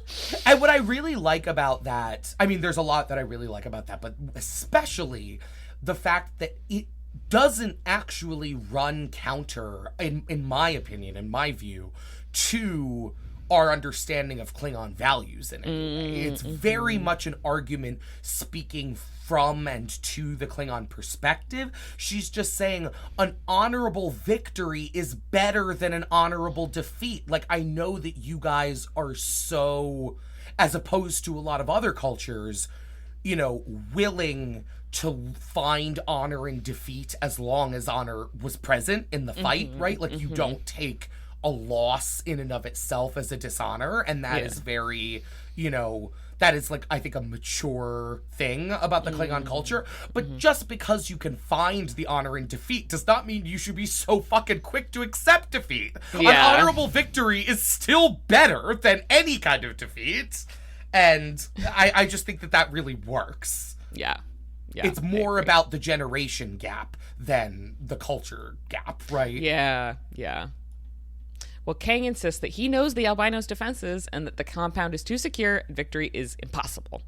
And what I really like about that, I mean, there's a lot that I really like about that, but especially the fact that it doesn't actually run counter, in my opinion, in my view, to our understanding of Klingon values in any way. It's very much an argument speaking from and to the Klingon perspective. She's just saying an honorable victory is better than an honorable defeat. Like, I know that you guys are so, as opposed to a lot of other cultures, you know, willing to find honor in defeat as long as honor was present in the fight, right? Like, you don't take a loss in and of itself as a dishonor, and that is very, you know, that is, like, I think a mature thing about the Klingon culture. But just because you can find the honor in defeat does not mean you should be so fucking quick to accept defeat. An honorable victory is still better than any kind of defeat, and I just think that really works. Yeah, it's more about the generation gap than the culture gap, right? Yeah. Well, Kang insists that he knows the albino's defenses and that the compound is too secure and victory is impossible.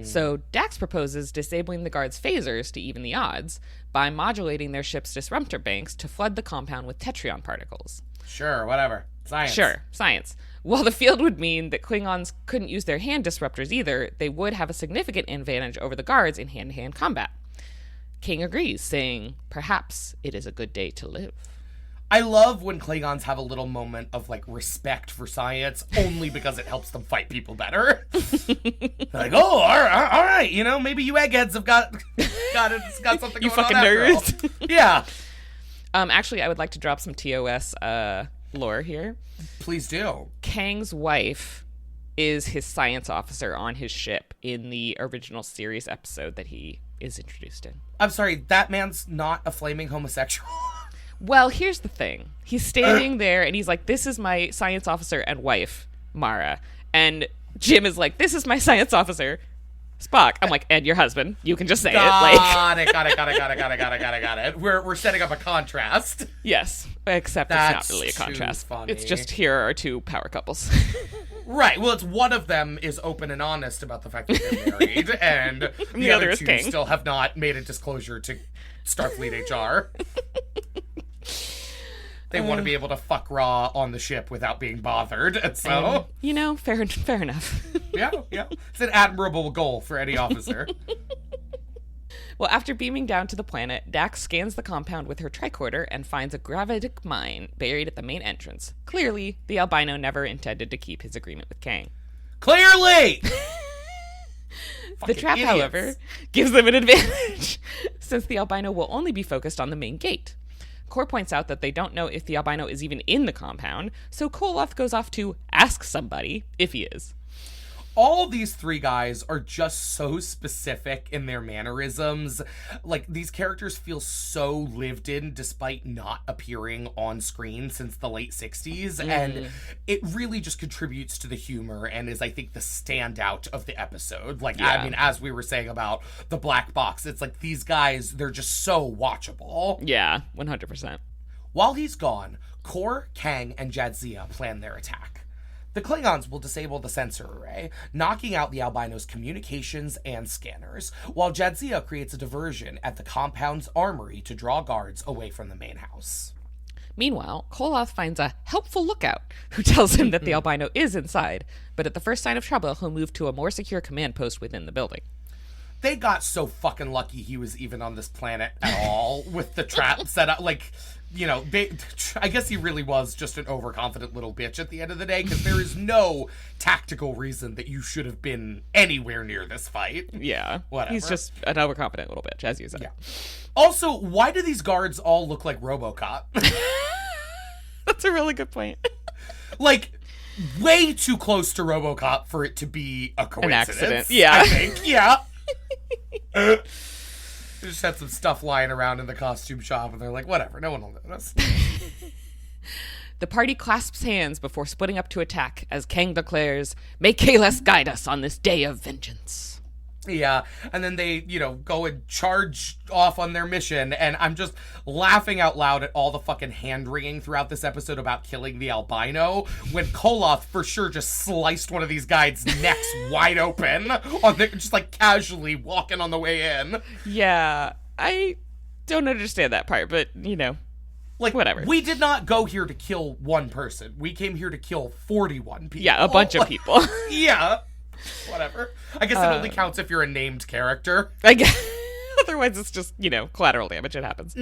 So Dax proposes disabling the guards' phasers to even the odds by modulating their ship's disruptor banks to flood the compound with tetrion particles. Sure, whatever. Science. Sure, science. While the field would mean that Klingons couldn't use their hand disruptors either, they would have a significant advantage over the guards in hand-to-hand combat. Kang agrees, saying, perhaps it is a good day to live. I love when Klingons have a little moment of, like, respect for science only because it helps them fight people better. Like, oh, all right, you know, maybe you eggheads have got something you going fucking on nerds. Yeah. Actually, I would like to drop some TOS lore here. Please do. Kang's wife is his science officer on his ship in the original series episode that he is introduced in. I'm sorry, that man's not a flaming homosexual. Well, here's the thing. He's standing there, and he's like, this is my science officer and wife, Mara. And Jim is like, this is my science officer, Spock. I'm like, and your husband. You can just say Got it. We're setting up a contrast. Yes, except That's it's not really a contrast. Funny. It's just, here are two power couples. Right. Well, it's one of them is open and honest about the fact that they're married, and the other two King. Still have not made a disclosure to Starfleet HR. They want to be able to fuck Raw on the ship without being bothered, and so... you know, fair enough. Yeah. It's an admirable goal for any officer. Well, after beaming down to the planet, Dax scans the compound with her tricorder and finds a gravitic mine buried at the main entrance. Clearly, the albino never intended to keep his agreement with Kang. Clearly! The trap, idiots. however, gives them an advantage, since the albino will only be focused on the main gate. Kor points out that they don't know if the albino is even in the compound, so Koloth goes off to ask somebody if he is. All these three guys are just so specific in their mannerisms. Like, these characters feel so lived in despite not appearing on screen since the late 60s. And it really just contributes to the humor and is, I think, the standout of the episode. Like, I mean, as we were saying about the black box, it's like these guys, they're just so watchable. Yeah, 100%. While he's gone, Kor, Kang, and Jadzia plan their attack. The Klingons will disable the sensor array, knocking out the albino's communications and scanners, while Jadzia creates a diversion at the compound's armory to draw guards away from the main house. Meanwhile, Koloth finds a helpful lookout who tells him that the albino is inside, but at the first sign of trouble, he'll move to a more secure command post within the building. They got so fucking lucky he was even on this planet at all with the trap set up. Like, you know, I guess he really was just an overconfident little bitch at the end of the day, because there is no tactical reason that you should have been anywhere near this fight. Yeah. Whatever. He's just an overconfident little bitch, as you said. Yeah. Also, why do these guards all look like RoboCop? That's a really good point. Like, way too close to RoboCop for it to be a coincidence. An accident. Yeah. I think. Yeah. They just had some stuff lying around in the costume shop, and they're like, whatever, no one will notice. The party clasps hands before splitting up to attack as Kang declares, "May Kahless guide us on this day of vengeance." Yeah, and then they, you know, go and charge off on their mission, and I'm just laughing out loud at all the fucking hand-wringing throughout this episode about killing the albino, when Koloth for sure just sliced one of these guys' necks wide open, just like casually walking on the way in. Yeah, I don't understand that part, but, you know, like, whatever. We did not go here to kill one person. We came here to kill 41 people. Yeah, a bunch of people. Yeah. Whatever. I guess it only counts if you're a named character. I guess. Otherwise, it's just, you know, collateral damage. It happens.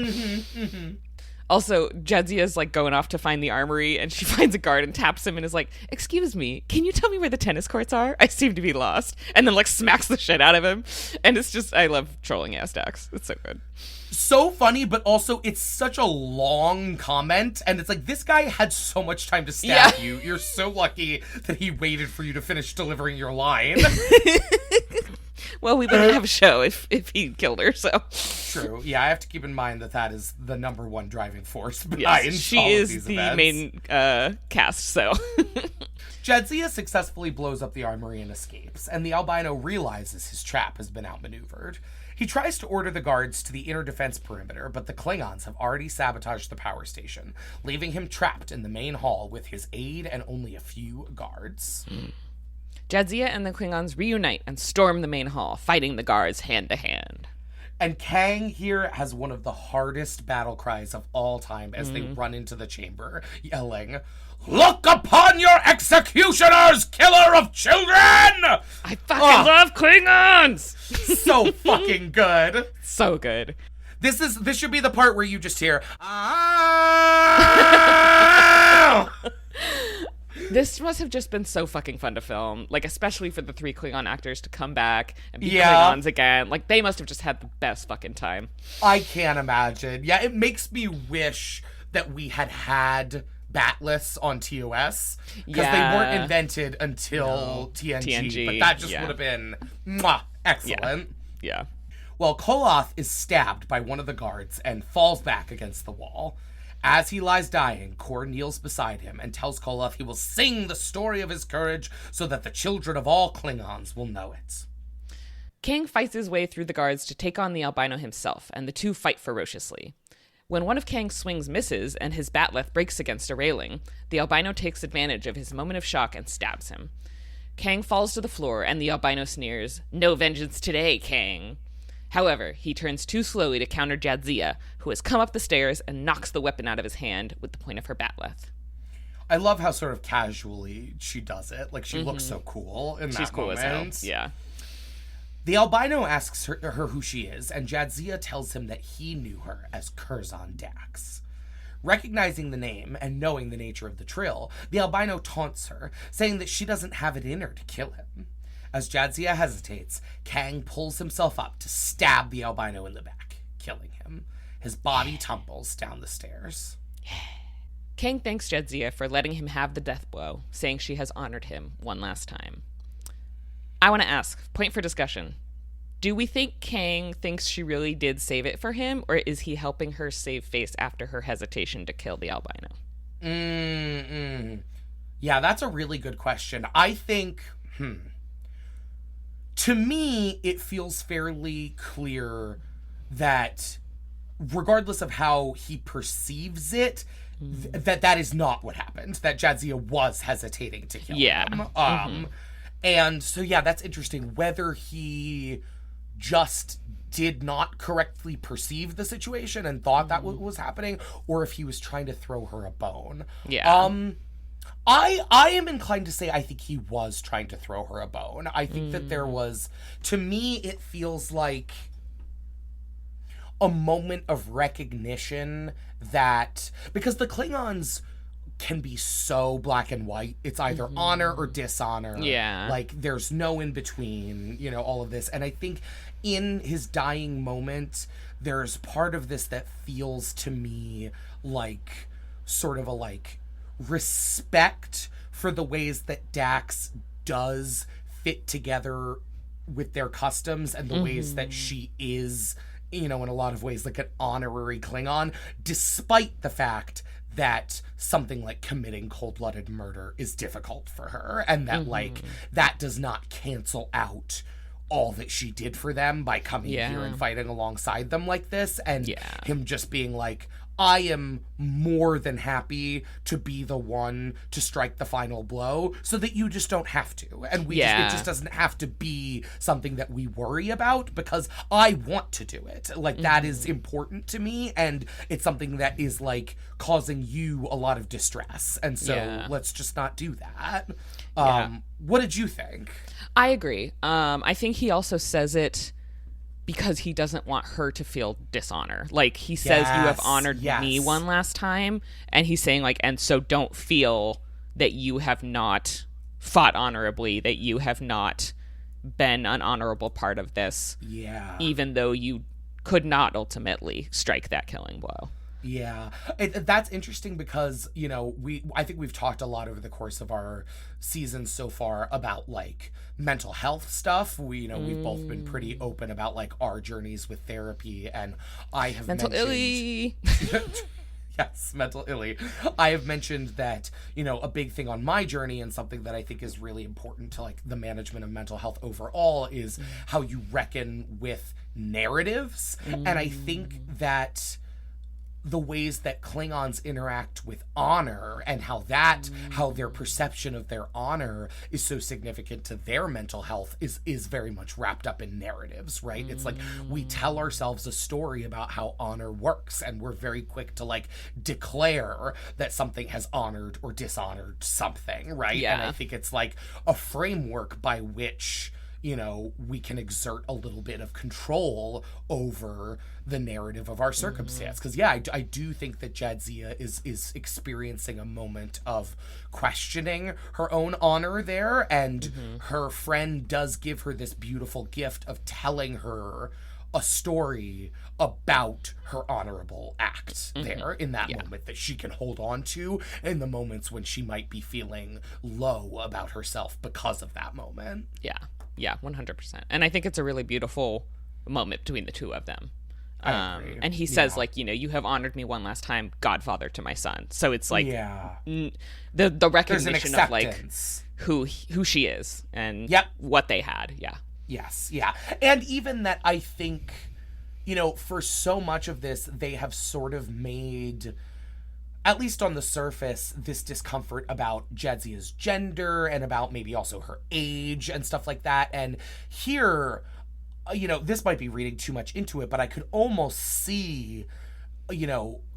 Also, Jadzia's, like, going off to find the armory, and she finds a guard and taps him and is like, "Excuse me, can you tell me where the tennis courts are? I seem to be lost." And then, like, smacks the shit out of him. And it's just, I love trolling ass Dax. It's so good. So funny, but also it's such a long comment, and it's like, this guy had so much time to stab you. You're so lucky that he waited for you to finish delivering your line. Well, we wouldn't have a show if he killed her, so. True. Yeah, I have to keep in mind that is the number one driving force behind yes, she all is of these the events. main cast, so. Jadzia successfully blows up the armory and escapes, and the albino realizes his trap has been outmaneuvered. He tries to order the guards to the inner defense perimeter, but the Klingons have already sabotaged the power station, leaving him trapped in the main hall with his aide and only a few guards. Jadzia and the Klingons reunite and storm the main hall, fighting the guards hand to hand. And Kang here has one of the hardest battle cries of all time as they run into the chamber, yelling, "Look upon your executioners, killer of children!" I fucking love Klingons! So fucking good. So good. This should be the part where you just hear, "Ah!" This must have just been so fucking fun to film, like, especially for the 3 Klingon actors to come back and be Klingons again. Like, they must have just had the best fucking time. I can't imagine. Yeah, it makes me wish that we had batless on TOS, because they weren't invented until TNG, but that just would have been excellent. Yeah. Well, Koloth is stabbed by one of the guards and falls back against the wall. As he lies dying, Kor kneels beside him and tells Koloth he will sing the story of his courage so that the children of all Klingons will know it. Kang fights his way through the guards to take on the albino himself, and the two fight ferociously. When one of Kang's swings misses and his batleth breaks against a railing, the albino takes advantage of his moment of shock and stabs him. Kang falls to the floor, and the albino sneers, "No vengeance today, Kang." However, he turns too slowly to counter Jadzia, who has come up the stairs and knocks the weapon out of his hand with the point of her batleth. I love how sort of casually she does it. Like, she looks so cool in that moment. She's cool as hell, yeah. The albino asks her who she is, and Jadzia tells him that he knew her as Curzon Dax. Recognizing the name and knowing the nature of the trill, the albino taunts her, saying that she doesn't have it in her to kill him. As Jadzia hesitates, Kang pulls himself up to stab the albino in the back, killing him. His body tumbles down the stairs. Kang thanks Jadzia for letting him have the death blow, saying she has honored him one last time. I want to ask, point for discussion. Do we think Kang thinks she really did save it for him, or is he helping her save face after her hesitation to kill the albino? Yeah, that's a really good question. I think, to me, it feels fairly clear that regardless of how he perceives it, that is not what happened. That Jadzia was hesitating to kill him. And so, yeah, that's interesting. Whether he just did not correctly perceive the situation and thought that was happening, or if he was trying to throw her a bone. I am inclined to say I think he was trying to throw her a bone. I think that there was, to me, it feels like a moment of recognition that, because the Klingons can be so black and white. It's either honor or dishonor. Yeah. Like, there's no in between, all of this. And I think in his dying moment, there's part of this that feels to me like sort of a, respect for the ways that Dax does fit together with their customs and the ways that she is, in a lot of ways, like an honorary Klingon, despite the fact that something like committing cold-blooded murder is difficult for her, and that that does not cancel out all that she did for them by coming here and fighting alongside them like this, and him just being like, I am more than happy to be the one to strike the final blow so that you just don't have to. And it just doesn't have to be something that we worry about because I want to do it. That is important to me, and it's something that is causing you a lot of distress. And so let's just not do that. What did you think? I agree. I think he also says it because he doesn't want her to feel dishonor. He says, you have honored me one last time. And he's saying, and so don't feel that you have not fought honorably, that you have not been an honorable part of this. Yeah. Even though you could not ultimately strike that killing blow. Yeah, that's interesting because, I think we've talked a lot over the course of our season so far about mental health stuff. We've both been pretty open about our journeys with therapy, and I have mentioned yes, mental illy. I have mentioned that, a big thing on my journey and something that I think is really important to the management of mental health overall is how you reckon with narratives. And I think that the ways that Klingons interact with honor and how their perception of their honor is so significant to their mental health is very much wrapped up in narratives, right? It's we tell ourselves a story about how honor works, and we're very quick to declare that something has honored or dishonored something, right? Yeah. And I think it's a framework by which we can exert a little bit of control over the narrative of our circumstance. Because, I do think that Jadzia is experiencing a moment of questioning her own honor there, and her friend does give her this beautiful gift of telling her a story about her honorable act there in that moment that she can hold on to in the moments when she might be feeling low about herself because of that moment. Yeah, 100%. And I think it's a really beautiful moment between the two of them. I agree. And he says, you have honored me one last time, godfather to my son. So it's the recognition of who she is and what they had. Yeah. Yes. Yeah. And even that, I think, for so much of this, they have sort of made, at least on the surface, this discomfort about Jadzia's gender and about maybe also her age and stuff like that. And here, this might be reading too much into it, but I could almost see,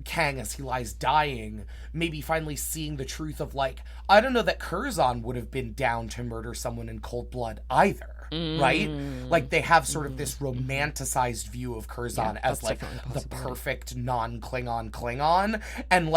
Kang as he lies dying, maybe finally seeing the truth of I don't know that Curzon would have been down to murder someone in cold blood either. Right? They have sort of this romanticized view of Curzon as the perfect non-Klingon. And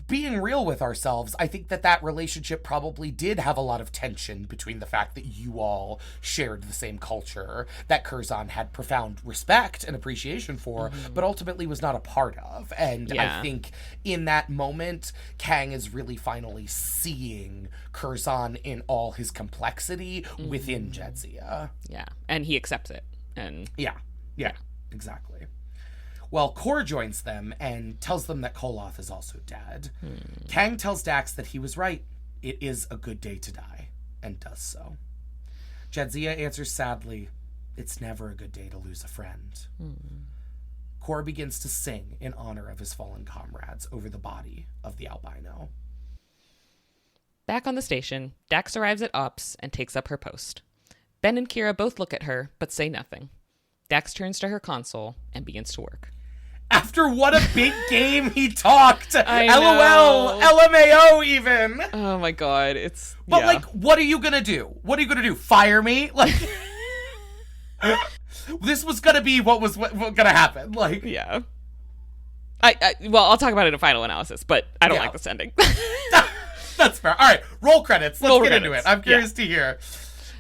being real with ourselves, I think that relationship probably did have a lot of tension between the fact that you all shared the same culture that Curzon had profound respect and appreciation for, but ultimately was not a part of. And I think in that moment, Kang is really finally seeing Curzon in all his complexity within Jadzia. Yeah, and he accepts it. And yeah, exactly. Well, Kor joins them and tells them that Koloth is also dead. Kang tells Dax that he was right. It is a good day to die, and does so. Jadzia answers sadly, it's never a good day to lose a friend. Kor begins to sing in honor of his fallen comrades over the body of the albino. Back on the station, Dax arrives at Ops and takes up her post. Ben and Kira both look at her, but say nothing. Dax turns to her console and begins to work. After what a big game he talked. I LOL, know. LMAO even. Oh my god, it's... But like, what are you gonna do? What are you gonna do? Fire me? Like, this was gonna be what gonna happen. Like, yeah. Well, I'll talk about it in a final analysis, but I don't like this ending. That's fair. All right, roll credits. Let's get into it. Credits. I'm curious to hear.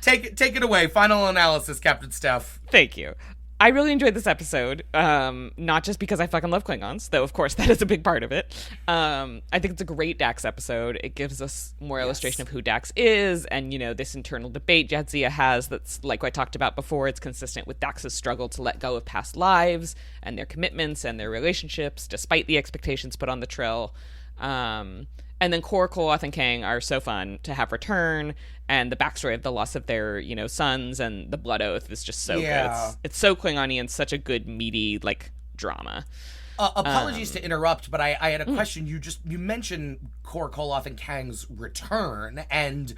Take it away. Final analysis, Captain Steph. Thank you. I really enjoyed this episode, not just because I fucking love Klingons, though, of course, that is a big part of it. I think it's a great Dax episode. It gives us more illustration of who Dax is and, you know, this internal debate Jadzia has that's, like I talked about before, it's consistent with Dax's struggle to let go of past lives and their commitments and their relationships, despite the expectations put on the Trill. And then Kor, Koloth, and Kang are so fun to have return, and the backstory of the loss of their, you know, sons and the blood oath is just so good. It's so Klingon-y and such a good, meaty, like, drama. Apologies to interrupt, but I had a question. You mentioned Kor, Koloth, and Kang's return, and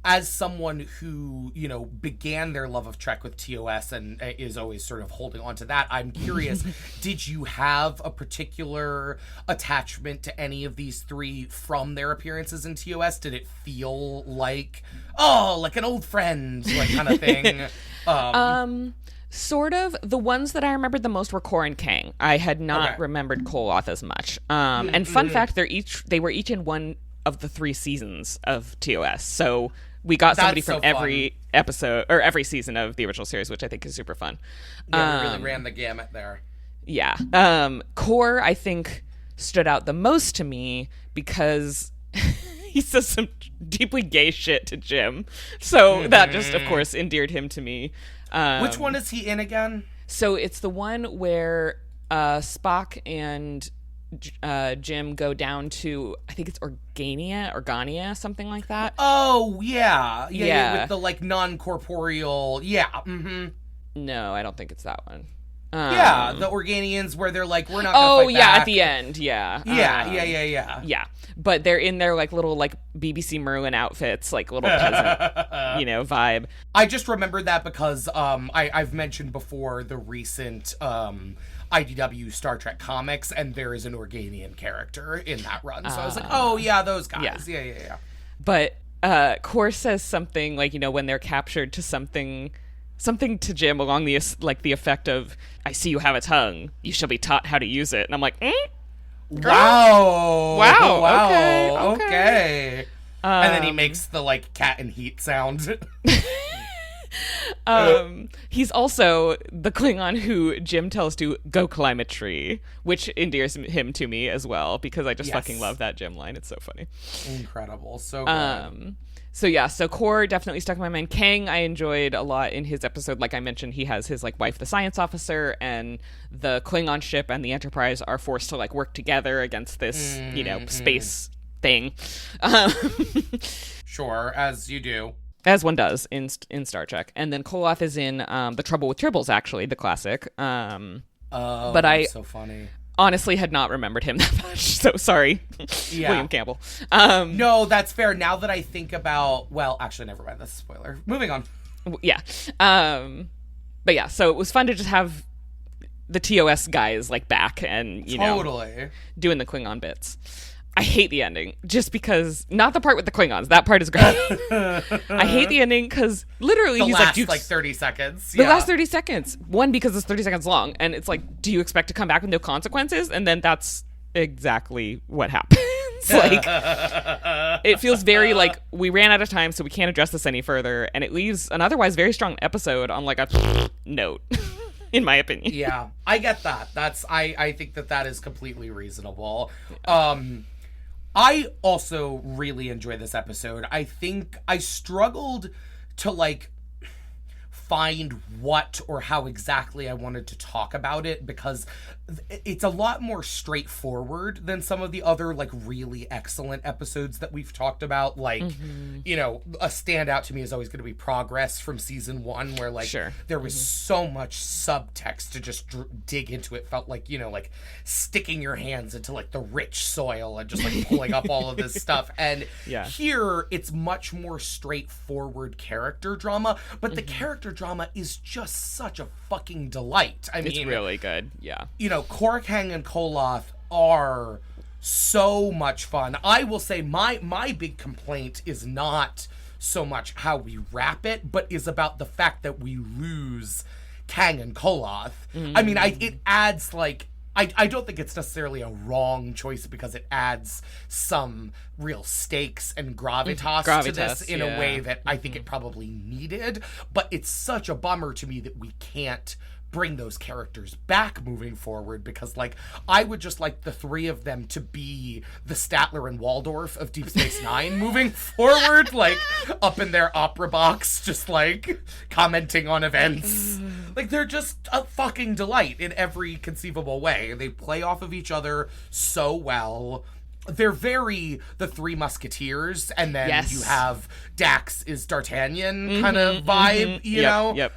as someone who, you know, began their love of Trek with TOS and is always sort of holding on to that, I'm curious, did you have a particular attachment to any of these three from their appearances in TOS? Did it feel like, like an old friend, like, kind of thing? Sort of. The ones that I remembered the most were Kor and Kang. I had not remembered Koloth as much. And fun fact, they were each in one of the 3 seasons of TOS. So we got somebody from every episode or every season of the original series, which I think is super fun. Yeah, we really ran the gamut there. Yeah. Kor, I think, stood out the most to me because he says some deeply gay shit to Jim. So that just, of course, endeared him to me. Which one is he in again? So it's the one where Spock and Jim go down to, I think it's Organia, something like that. Oh, yeah, with the, like, non-corporeal, No, I don't think it's that one. The Organians where they're like, we're not gonna fight back. At the end, yeah, but they're in their, like, little, like, BBC Merlin outfits, like, little peasant, you know, vibe. I just remembered that because I've mentioned before the recent IDW Star Trek comics, and there is an Organian character in that run. So I was like, oh, yeah, those guys. Yeah. But Kor says something, like, you know, when they're captured to something to Jim along the effect of, I see you have a tongue. You shall be taught how to use it. And I'm like, Wow. Okay. And then he makes the, like, cat and heat sound. He's also the Klingon who Jim tells to go climb a tree, which endears him to me as well, because I just fucking love that Jim line. It's so funny. Incredible. So good. So Kor definitely stuck in my mind. Kang, I enjoyed a lot in his episode. Like I mentioned, he has his, like, wife, the science officer, and the Klingon ship and the Enterprise are forced to, like, work together against this, you know, space thing. Sure, as you do. As one does in Star Trek. And then Koloth is in The Trouble with Tribbles, actually, the classic. But that's so funny. Honestly had not remembered him that much, so sorry. William Campbell. No, that's fair. Now that I think about... Well, actually, never mind. That's a spoiler. Moving on. Yeah. But yeah, so it was fun to just have the TOS guys, like, back and, you know, doing the Klingon bits. I hate the ending, just because, not the part with the Klingons, that part is great. I hate the ending because literally he's like 30 seconds. The last 30 seconds. One, because it's 30 seconds long, and it's like, do you expect to come back with no consequences? And then that's exactly what happens. Like, it feels very like we ran out of time, so we can't address this any further, and it leaves an otherwise very strong episode on like a note, in my opinion. Yeah, I get that. I think that is completely reasonable. I also really enjoy this episode. I think I struggled to like find what or how exactly I wanted to talk about it, because it's a lot more straightforward than some of the other like really excellent episodes that we've talked about. Like, you know, a standout to me is always going to be Progress from season 1, where like there was so much subtext to just dig into. It felt like, you know, like sticking your hands into like the rich soil and just like pulling up all of this stuff. And here it's much more straightforward character drama, but the character drama is just such a fucking delight. I mean, it's really good. Yeah. You know, Kang and Koloth are so much fun. I will say my big complaint is not so much how we wrap it, but is about the fact that we lose Kang and Koloth. I mean, it adds like, I don't think it's necessarily a wrong choice, because it adds some real stakes and gravitas to this in a way that I think it probably needed. But it's such a bummer to me that we can't bring those characters back moving forward, because like I would just like the three of them to be the Statler and Waldorf of Deep Space Nine moving forward, like up in their opera box, just like commenting on events. Like, they're just a fucking delight in every conceivable way. They play off of each other so well. They're very the Three Musketeers, and then you have Dax is D'Artagnan kind of vibe, you know? Yep.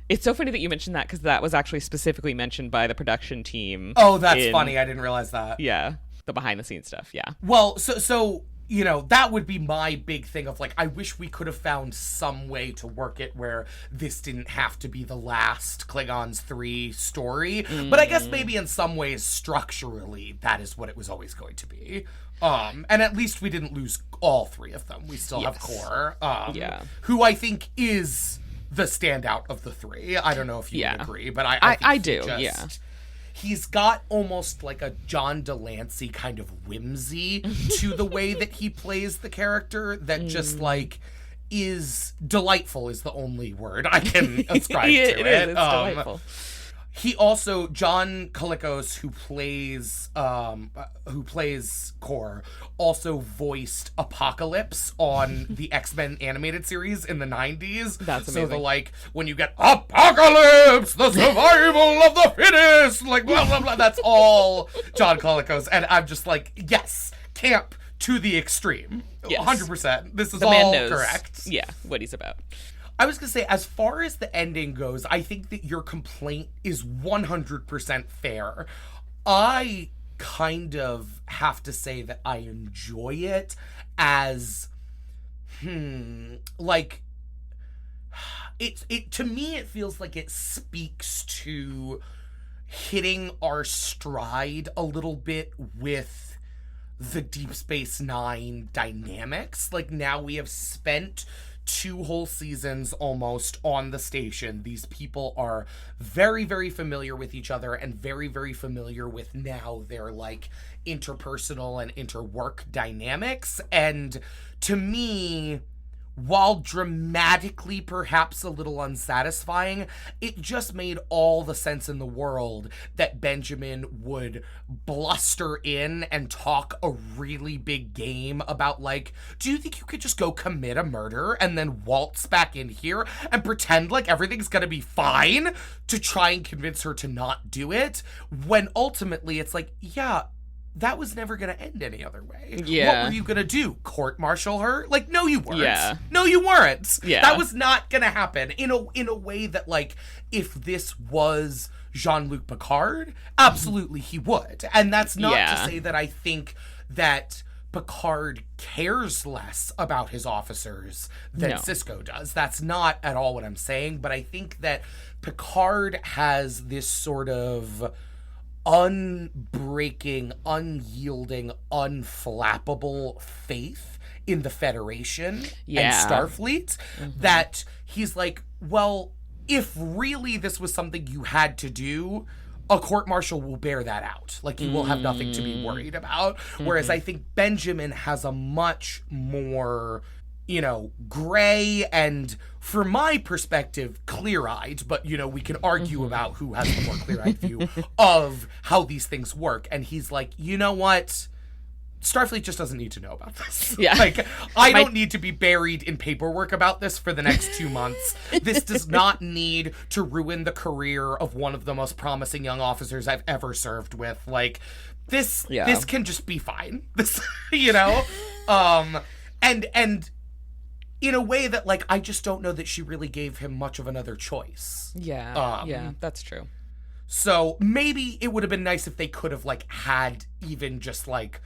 It's so funny that you mentioned that, because that was actually specifically mentioned by the production team. Oh, that's funny. I didn't realize that. Yeah. The behind the scenes stuff. Yeah. Well, so you know, that would be my big thing of like, I wish we could have found some way to work it where this didn't have to be the last Klingons 3 story. But I guess maybe in some ways structurally that is what it was always going to be. And at least we didn't lose all 3 of them. We still have Core, who I think is the standout of the 3. I don't know if you would agree, but I do. He's got almost like a John Delancey kind of whimsy to the way that he plays the character that just like is delightful is the only word I can ascribe to it. It's delightful. He also, John Colicos, who plays Core, also voiced Apocalypse on the X-Men animated series in the 90s. That's amazing. So the, like, when you get Apocalypse, the survival of the fittest, like, blah, blah, blah, that's all John Colicos. And I'm just like, yes, camp to the extreme. Yes. 100%. This is the all correct. Yeah, what he's about. I was going to say, as far as the ending goes, I think that your complaint is 100% fair. I kind of have to say that I enjoy it as, like, it to me, it feels like it speaks to hitting our stride a little bit with the Deep Space Nine dynamics. Like, now we have spent 2 whole seasons almost on the station. These people are very, very familiar with each other and very, very familiar with now their like interpersonal and interwork dynamics. And to me, while dramatically perhaps a little unsatisfying, it just made all the sense in the world that Benjamin would bluster in and talk a really big game about, like, do you think you could just go commit a murder and then waltz back in here and pretend like everything's gonna be fine to try and convince her to not do it, when ultimately it's like, yeah, that was never going to end any other way. Yeah. What were you going to do? Court-martial her? Like, no, you weren't. Yeah. No, you weren't. Yeah. That was not going to happen in a way that, like, if this was Jean-Luc Picard, absolutely he would. And that's not to say that I think that Picard cares less about his officers than Sisko does. That's not at all what I'm saying. But I think that Picard has this sort of unbreaking, unyielding, unflappable faith in the Federation and Starfleet that he's like, well, if really this was something you had to do, a court-martial will bear that out. Like, you will have nothing to be worried about. Whereas I think Benjamin has a much more, gray and, from my perspective, clear-eyed. But, we can argue about who has the more clear-eyed view of how these things work. And he's like, you know what? Starfleet just doesn't need to know about this. Yeah. Like, I don't need to be buried in paperwork about this for the next 2 months. This does not need to ruin the career of one of the most promising young officers I've ever served with. Like, this can just be fine. This, and in a way that, like, I just don't know that she really gave him much of another choice. Yeah, that's true. So maybe it would have been nice if they could have, like, had even just, like,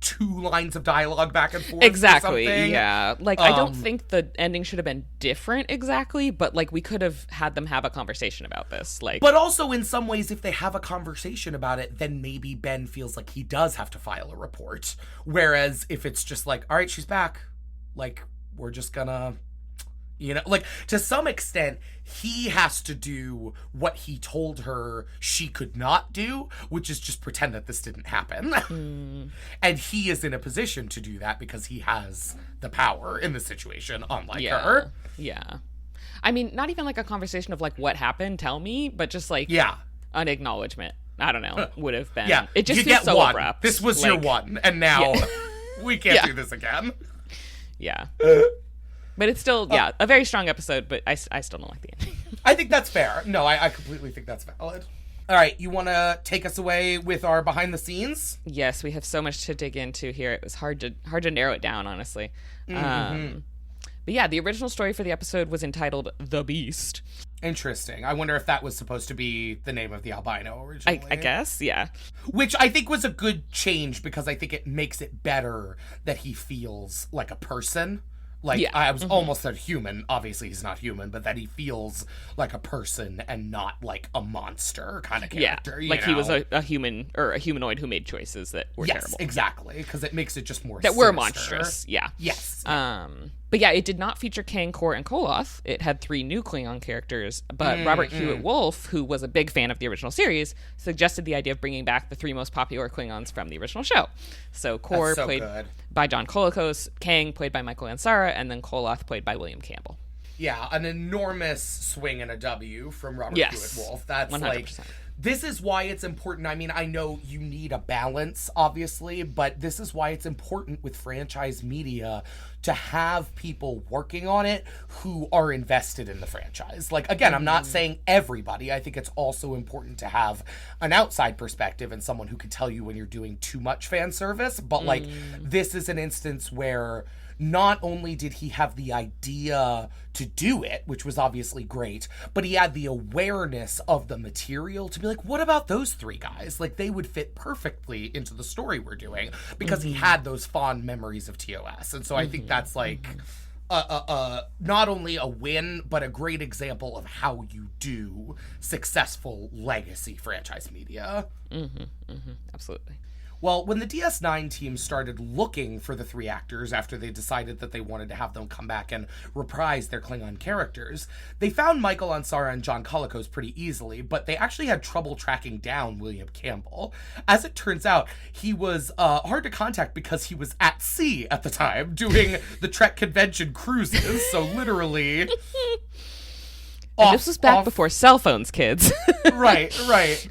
2 lines of dialogue back and forth. Exactly. Yeah. Like, I don't think the ending should have been different exactly, but like we could have had them have a conversation about this. Like, but also in some ways, if they have a conversation about it, then maybe Ben feels like he does have to file a report. Whereas if it's just like, all right, she's back, like, we're just gonna, like, to some extent, he has to do what he told her she could not do, which is just pretend that this didn't happen. And he is in a position to do that because he has the power in the situation, unlike her. Yeah. I mean, not even like a conversation of like, what happened, tell me, but just like an acknowledgement. I don't know, would have been. Yeah. It just you feels get so one. abrupt. This was your one, and now we can't do this again. Yeah. But it's still, a very strong episode, but I still don't like the ending. I think that's fair. No, I completely think that's valid. All right, you want to take us away with our behind the scenes? Yes, we have so much to dig into here. It was hard to narrow it down, honestly. But yeah, the original story for the episode was entitled The Beast. Interesting. I wonder if that was supposed to be the name of the albino originally. I guess, yeah. Which I think was a good change because I think it makes it better that he feels like a person. Like, I was almost a human. Obviously, he's not human, but that he feels like a person and not like a monster kind of character. Yeah, like he was a human or a humanoid who made choices that were terrible. Yes, exactly, because it makes it just more that sinister. were monstrous. Yeah. Yes. But yeah, it did not feature Kang, Kor, and Koloth. It had 3 new Klingon characters, but Robert Hewitt Wolf, who was a big fan of the original series, suggested the idea of bringing back the 3 most popular Klingons from the original show. So Kor, played by John Colicos, Kang, played by Michael Ansara, and then Koloth, played by William Campbell. Yeah, an enormous swing and a W from Robert Hewitt Wolf. That's 100%. Like... This is why it's important. I mean, I know you need a balance, obviously, but this is why it's important with franchise media to have people working on it who are invested in the franchise. Like, again, I'm not saying everybody. I think it's also important to have an outside perspective and someone who can tell you when you're doing too much fan service. But, like, this is an instance where not only did he have the idea to do it, which was obviously great, but he had the awareness of the material to be like, what about those 3 guys? Like, they would fit perfectly into the story we're doing because he had those fond memories of TOS. And so I think that's like not only a win, but a great example of how you do successful legacy franchise media. Absolutely. Well, when the DS9 team started looking for the 3 actors after they decided that they wanted to have them come back and reprise their Klingon characters, they found Michael Ansara and John Colicos pretty easily, but they actually had trouble tracking down William Campbell. As it turns out, he was hard to contact because he was at sea at the time doing the Trek convention cruises, so literally... And this was back before cell phones, kids. Right.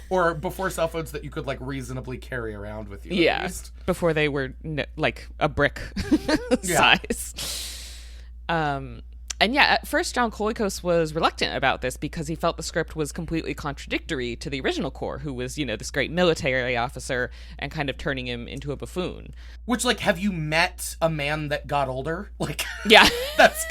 Or before cell phones that you could, like, reasonably carry around with you, at least. Before they were, like, a brick size. And yeah, at first John Colicos was reluctant about this because he felt the script was completely contradictory to the original Kor, who was, this great military officer, and kind of turning him into a buffoon. Which, like, have you met a man that got older? Like, yeah. That's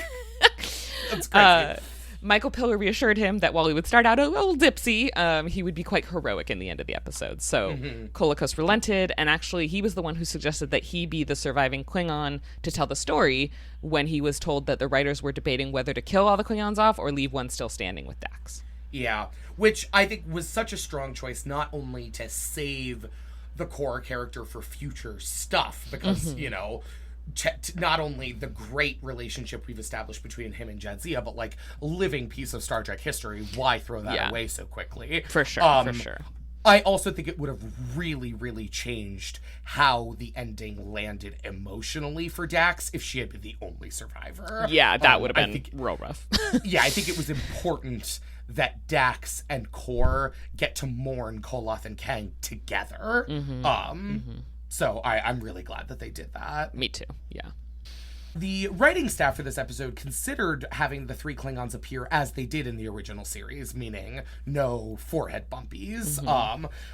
crazy. Michael Piller reassured him that while he would start out a little dipsy, he would be quite heroic in the end of the episode. So Colicos relented, and actually he was the one who suggested that he be the surviving Klingon to tell the story when he was told that the writers were debating whether to kill all the Klingons off or leave one still standing with Dax. Yeah, which I think was such a strong choice, not only to save the Kor character for future stuff, because, not only the great relationship we've established between him and Jadzia, but like a living piece of Star Trek history. Why throw that away so quickly? For sure. I also think it would have really, really changed how the ending landed emotionally for Dax if she had been the only survivor. Yeah, that would have been real rough. Yeah, I think it was important that Dax and Kor get to mourn Koloth and Kang together. So I'm really glad that they did that. Me too, yeah. The writing staff for this episode considered having the 3 Klingons appear as they did in the original series, meaning no forehead bumpies,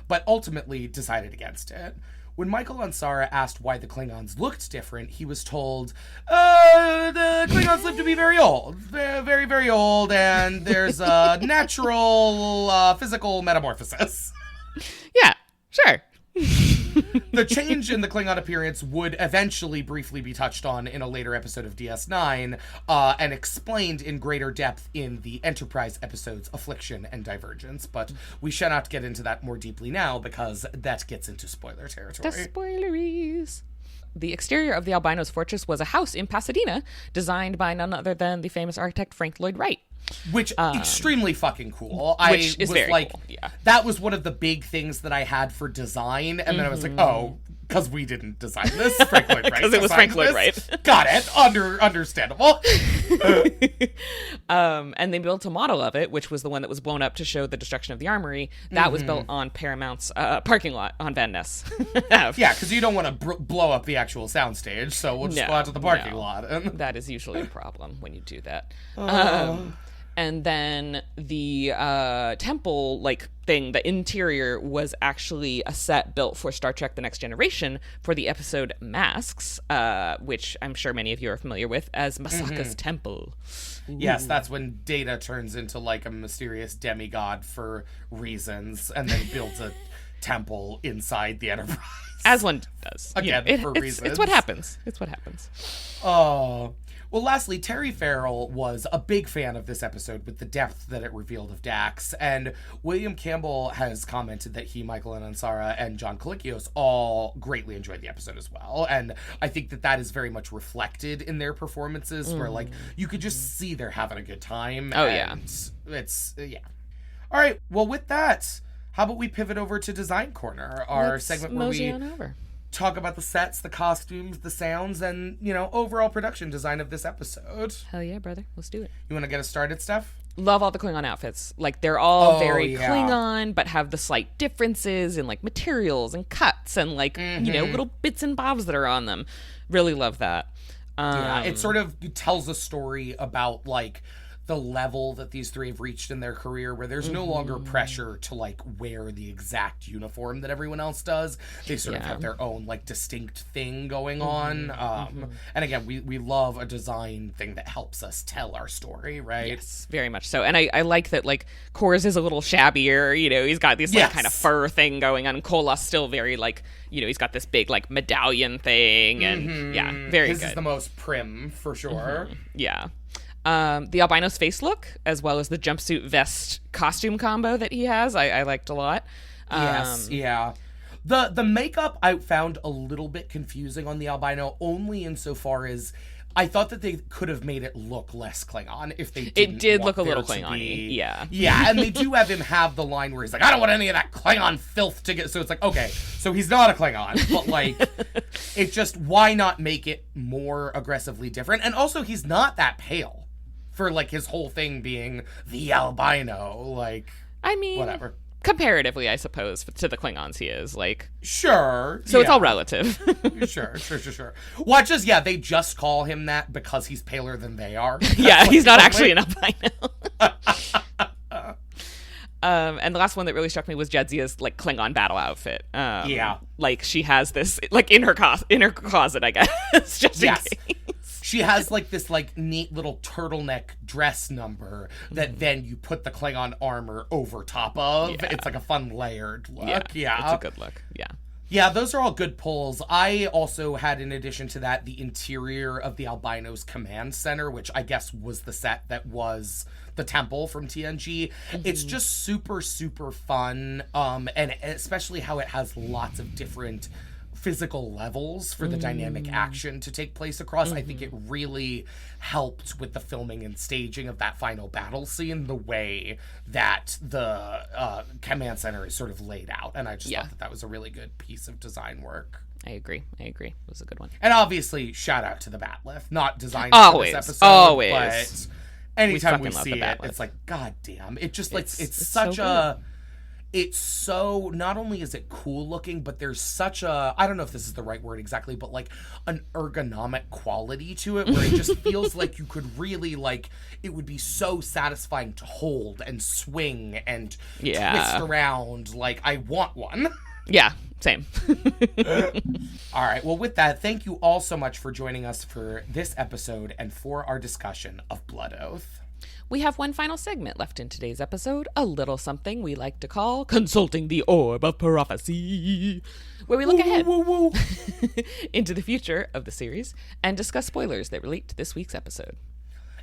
but ultimately decided against it. When Michael Ansara asked why the Klingons looked different, he was told, the Klingons live to be very old. Very, very old, and there's a natural physical metamorphosis. Yeah, sure. The change in the Klingon appearance would eventually briefly be touched on in a later episode of DS9, and explained in greater depth in the Enterprise episodes Affliction and Divergence, but we shall not get into that more deeply now because that gets into spoiler territory. The spoileries. The exterior of the Albino's fortress was a house in Pasadena, designed by none other than the famous architect Frank Lloyd Wright. Which, extremely fucking cool. Which is very cool, yeah. That was one of the big things that I had for design, and then I was like, oh, because we didn't design this. Frank Lloyd Wright. Because it was Frank Lloyd Wright. Got it. Understandable. And they built a model of it, which was the one that was blown up to show the destruction of the armory. That was built on Paramount's parking lot on Van Ness. Yeah, because you don't want to blow up the actual soundstage, so we'll just go out to the parking lot. That is usually a problem when you do that. And then the temple, like, thing, the interior was actually a set built for Star Trek The Next Generation for the episode Masks, which I'm sure many of you are familiar with as Masaka's Temple. Ooh. Yes, that's when Data turns into, like, a mysterious demigod for reasons and then builds a temple inside the Enterprise. As one does. Again, for reasons. It's what happens. It's what happens. Oh. Well, lastly, Terry Farrell was a big fan of this episode with the depth that it revealed of Dax, and William Campbell has commented that he, Michael Ansara, and John Kalikios all greatly enjoyed the episode as well, and I think that that is very much reflected in their performances, where, like, you could just see they're having a good time. Oh, and it's, yeah. All right, well, with that, how about we pivot over to Design Corner, our segment where we talk about the sets, the costumes, the sounds, and, you know, overall production design of this episode. Hell yeah, brother. Let's do it. You want to get us started, Steph? Love all the Klingon outfits. Like, they're all very Klingon, but have the slight differences in, like, materials and cuts and, like, you know, little bits and bobs that are on them. Really love that. Yeah, it sort of tells a story about, like, the level that these 3 have reached in their career, where there's no longer pressure to, like, wear the exact uniform that everyone else does. They sort of have their own, like, distinct thing going on. And again, we love a design thing that helps us tell our story, right? Yes, very much so. And I like that, like, Kor's is a little shabbier, you know, he's got this, like, kind of fur thing going on. Koloth's still very, like, you know, he's got this big, like, medallion thing, and yeah, very good. His is the most prim, for sure. Yeah. The albino's face look, as well as the jumpsuit vest costume combo that he has, I liked a lot. Yes, yeah. The makeup I found a little bit confusing on the albino, only insofar as I thought that they could have made it look less Klingon if they didn't. It did want look a little there to Klingon-y, be... yeah. Yeah, and they do have him have the line where he's like, I don't want any of that Klingon filth to get... So it's like, okay, so he's not a Klingon, but, like, it's just, why not make it more aggressively different? And also, he's not that pale. For, like, his whole thing being the albino, like, I mean, whatever. Comparatively, I suppose, to the Klingons he is, like... Sure. So it's all relative. Sure. Well, they just call him that because he's paler than they are. Yeah, he's not actually an albino. And the last one that really struck me was Jadzia's, like, Klingon battle outfit. Like, she has this, like, in her closet, I guess, just in case. She has, like, this, like, neat little turtleneck dress number that then you put the Klingon armor over top of. Yeah. It's, like, a fun layered look. Yeah. It's a good look. Yeah. Yeah, those are all good pulls. I also had, in addition to that, the interior of the albino's command center, which I guess was the set that was the temple from TNG. It's just super, super fun, and especially how it has lots of different physical levels for the dynamic action to take place across. I think it really helped with the filming and staging of that final battle scene, the way that the command center is sort of laid out. And I just thought that was a really good piece of design work. I agree. It was a good one. And obviously, shout out to the bat lift. Not designed always, for this episode, always. But anytime we fucking see love the it, bat lift. it's like, God damn. It just, like, it's so such a... It's so, not only is it cool looking, but there's such a, I don't know if this is the right word exactly, but like an ergonomic quality to it where it just feels like you could really, like, it would be so satisfying to hold and swing and twist around. Like, I want one. Yeah, same. All right. Well, with that, thank you all so much for joining us for this episode and for our discussion of Blood Oath. We have one final segment left in today's episode, a little something we like to call Consulting the Orb of Prophecy, where we look ahead into the future of the series and discuss spoilers that relate to this week's episode.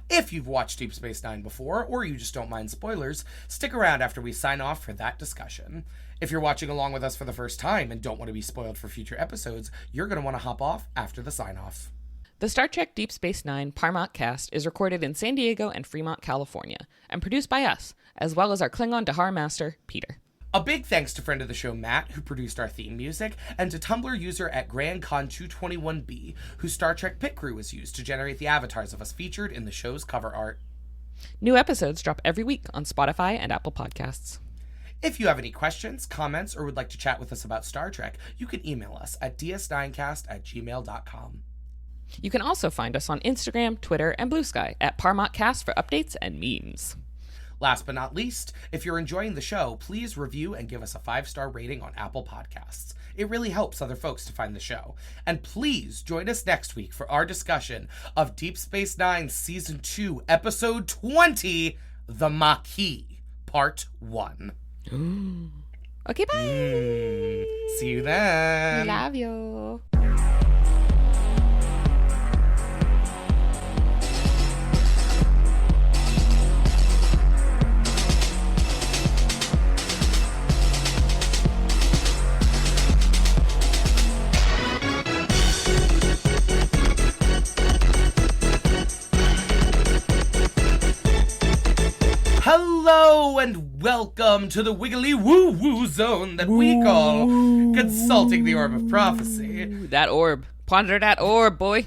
If you've watched Deep Space Nine before, or you just don't mind spoilers, stick around after we sign off for that discussion. If you're watching along with us for the first time and don't want to be spoiled for future episodes, you're going to want to hop off after the sign-off. The Star Trek Deep Space Nine Paramount cast is recorded in San Diego and Fremont, California, and produced by us, as well as our Klingon dahar master, Peter. A big thanks to friend of the show Matt, who produced our theme music, and to Tumblr user at GrandCon221B, whose Star Trek pit crew was used to generate the avatars of us featured in the show's cover art. New episodes drop every week on Spotify and Apple Podcasts. If you have any questions, comments, or would like to chat with us about Star Trek, you can email us at ds9cast@gmail.com. You can also find us on Instagram, Twitter, and Blue Sky at ParamountCast for updates and memes. Last but not least, if you're enjoying the show, please review and give us a 5-star rating on Apple Podcasts. It really helps other folks to find the show. And please join us next week for our discussion of Deep Space Nine Season 2, Episode 20, The Maquis, Part 1. Okay, bye! See you then! Love you! Hello and welcome to the wiggly woo-woo zone that we call Consulting the Orb of Prophecy. That orb. Ponder that orb, boy.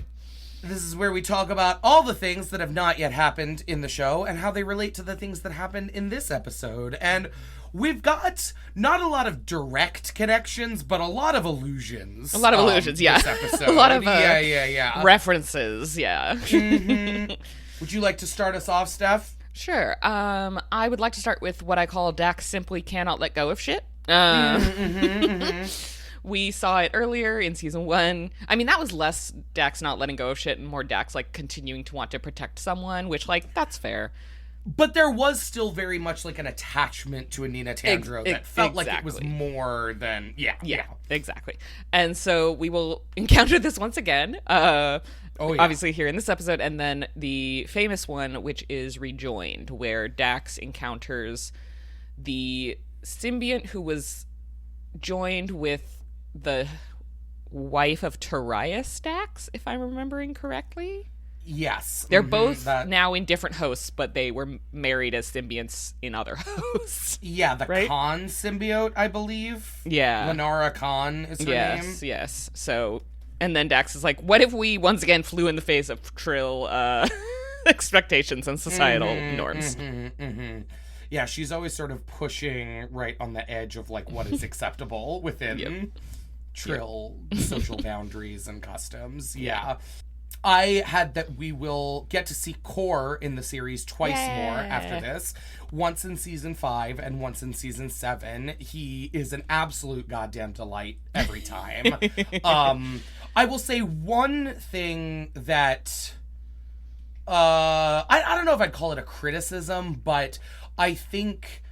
This is where we talk about all the things that have not yet happened in the show and how they relate to the things that happened in this episode. And we've got not a lot of direct connections, but a lot of allusions. A lot of allusions, yeah. This episode. A lot of references, yeah. Would you like to start us off, Steph? Sure. I would like to start with what I call Dax simply cannot let go of shit. We saw it earlier in season 1. I mean, that was less Dax not letting go of shit and more Dax, like, continuing to want to protect someone, which, like, that's fair. But there was still very much, like, an attachment to Anina Tandro that felt like it was more than... Yeah, exactly. And so we will encounter this once again. Obviously here in this episode, and then the famous one, which is Rejoined, where Dax encounters the symbiont who was joined with the wife of Tarius Dax, if I'm remembering correctly. Yes. They're both now in different hosts, but they were married as symbionts in other hosts. Yeah, the Khan symbiote, I believe. Yeah. Lenara Khan is her name. Yes. So... And then Dax is like, what if we once again flew in the face of Trill expectations and societal norms? Yeah, she's always sort of pushing right on the edge of, like, what is acceptable within Trill social boundaries and customs. Yeah. I had that we will get to see Core in the series twice more after this. Once in season 5 and once in season 7. He is an absolute goddamn delight every time. I will say one thing that I don't know if I'd call it a criticism, but I think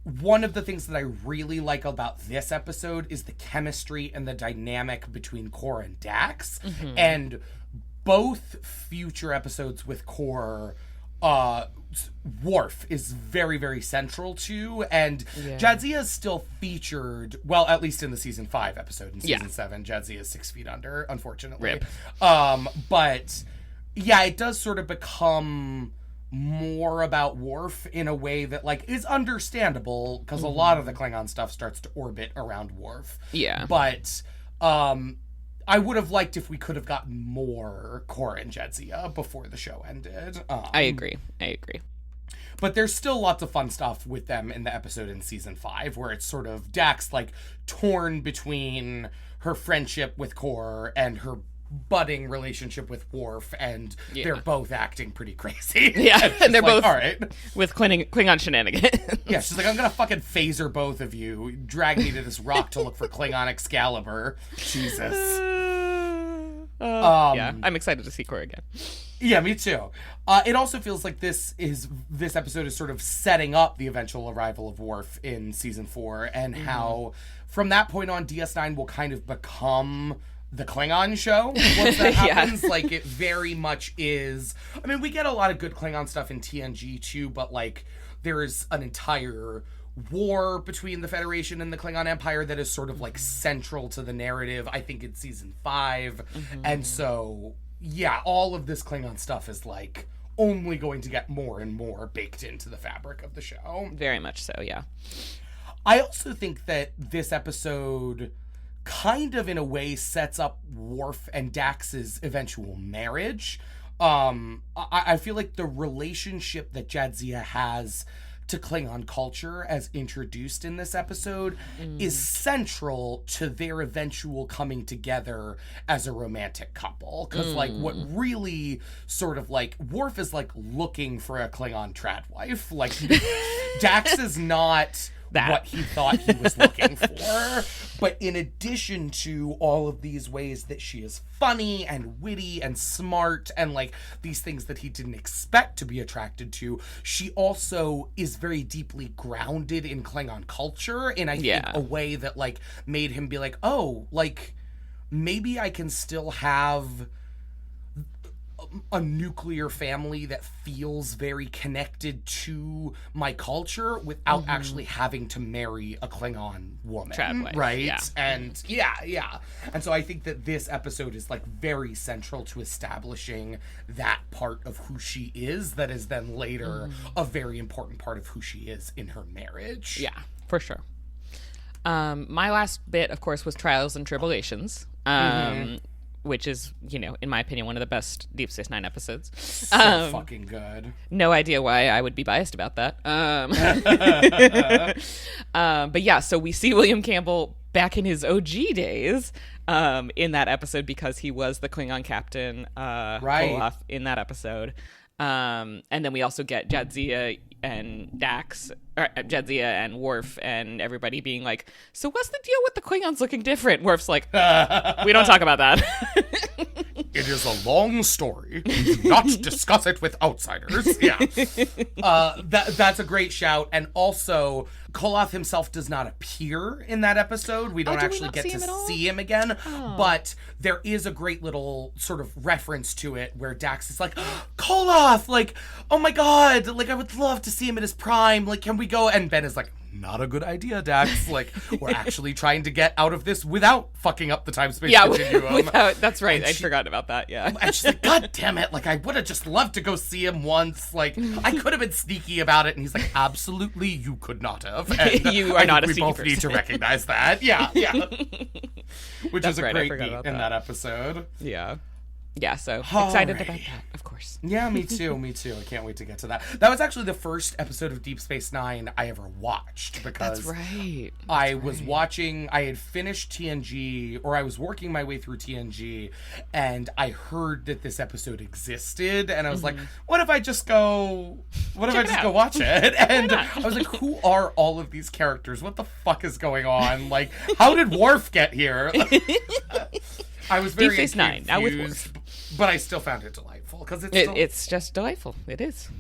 one of the things that I really like about this episode is the chemistry and the dynamic between Core and Dax. And both future episodes with Core Worf is very, very central to, and Jadzia is still featured, well, at least in the season 5 episode. In season 7, Jadzia is 6 feet under, unfortunately. Rip. But yeah, it does sort of become more about Worf in a way that, like, is understandable, because a lot of the Klingon stuff starts to orbit around Worf. Yeah. But I would have liked if we could have gotten more Kor and Jadzia before the show ended. I agree. But there's still lots of fun stuff with them in the episode in season 5, where it's sort of Dax, like, torn between her friendship with Kor and her budding relationship with Worf, and they're both acting pretty crazy. Yeah, and they're like, both all right, with Klingon shenanigans. Yeah, she's like, I'm gonna fucking phaser both of you. Drag me to this rock to look for Klingon Excalibur. Jesus. Yeah, I'm excited to see Kor again. Yeah, me too. It also feels like this episode is sort of setting up the eventual arrival of Worf in season 4, and how from that point on, DS9 will kind of become the Klingon show once that happens. Like, it very much is. I mean, we get a lot of good Klingon stuff in TNG too, but, like, there is an entire war between the Federation and the Klingon Empire that is sort of, like, central to the narrative, I think, in season 5. And so, yeah, all of this Klingon stuff is, like, only going to get more and more baked into the fabric of the show. Very much so, yeah. I also think that this episode kind of, in a way, sets up Worf and Dax's eventual marriage. I feel like the relationship that Jadzia has to Klingon culture, as introduced in this episode, is central to their eventual coming together as a romantic couple. Because, like, what really sort of, like, Worf is, like, looking for a Klingon trad wife. Like, Dax is not what he thought he was looking for. But in addition to all of these ways that she is funny and witty and smart and, like, these things that he didn't expect to be attracted to, she also is very deeply grounded in Klingon culture in, I think, a way that, like, made him be like, oh, like, maybe I can still have a nuclear family that feels very connected to my culture without actually having to marry a Klingon woman. Trad wife, right? yeah. And yeah. And so I think that this episode is, like, very central to establishing that part of who she is that is then later a very important part of who she is in her marriage. Yeah, for sure. My last bit, of course, was Trials and Tribulations. Which is, you know, in my opinion, one of the best Deep Space Nine episodes. So fucking good. No idea why I would be biased about that. But yeah, so we see William Campbell back in his OG days in that episode, because he was the Klingon captain, Koloth, in that episode. And then we also get Jadzia and Dax, or Jadzia and Worf and everybody being like, so what's the deal with the Klingons looking different? Worf's like, we don't talk about that. It is a long story. Do not discuss it with outsiders. Yeah. That's a great shout. And also, Koloth himself does not appear in that episode. We don't actually get to see him again. But there is a great little sort of reference to it where Dax is like, Koloth! Like, oh my god! Like, I would love to see him at his prime. Like, can we go? And Ben is like, not a good idea, Dax. Like, we're actually trying to get out of this without fucking up the time-space continuum. That's right. I'd forgotten about that, yeah. And she's like, god damn it. Like, I would have just loved to go see him once. Like, I could have been sneaky about it. And he's like, absolutely, you could not have. And you are not a sneaky person. We both need to recognize that. Yeah. Which is a right, great beat in that episode. Yeah, so excited about that, of course. Yeah, me too. I can't wait to get to that. That was actually the first episode of Deep Space Nine I ever watched, because I had finished TNG, or I was working my way through TNG, and I heard that this episode existed, and I was like, what if I just go watch it? And I was like, who are all of these characters? What the fuck is going on? Like, how did Worf get here? I was very confused, now with Worf. But I still found it delightful, because it's just delightful. It is.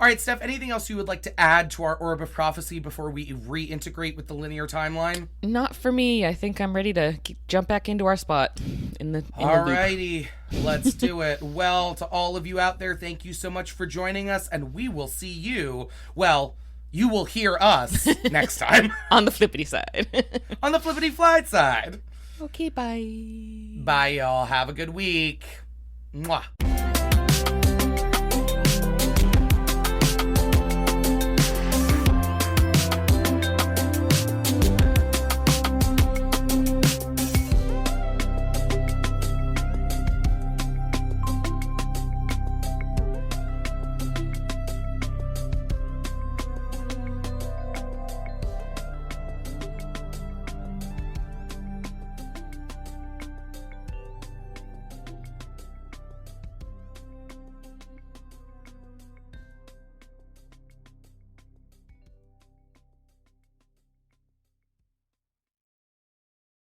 All right, Steph, anything else you would like to add to our Orb of Prophecy before we reintegrate with the linear timeline? Not for me. I think I'm ready to jump back into our spot in the loop. Alrighty, let's do it. Well, to all of you out there, thank you so much for joining us, and we will see you, well, you will hear us next time. On the flippity side. On the flippity flight side. Okay, bye. Bye, y'all. Have a good week. Mwah.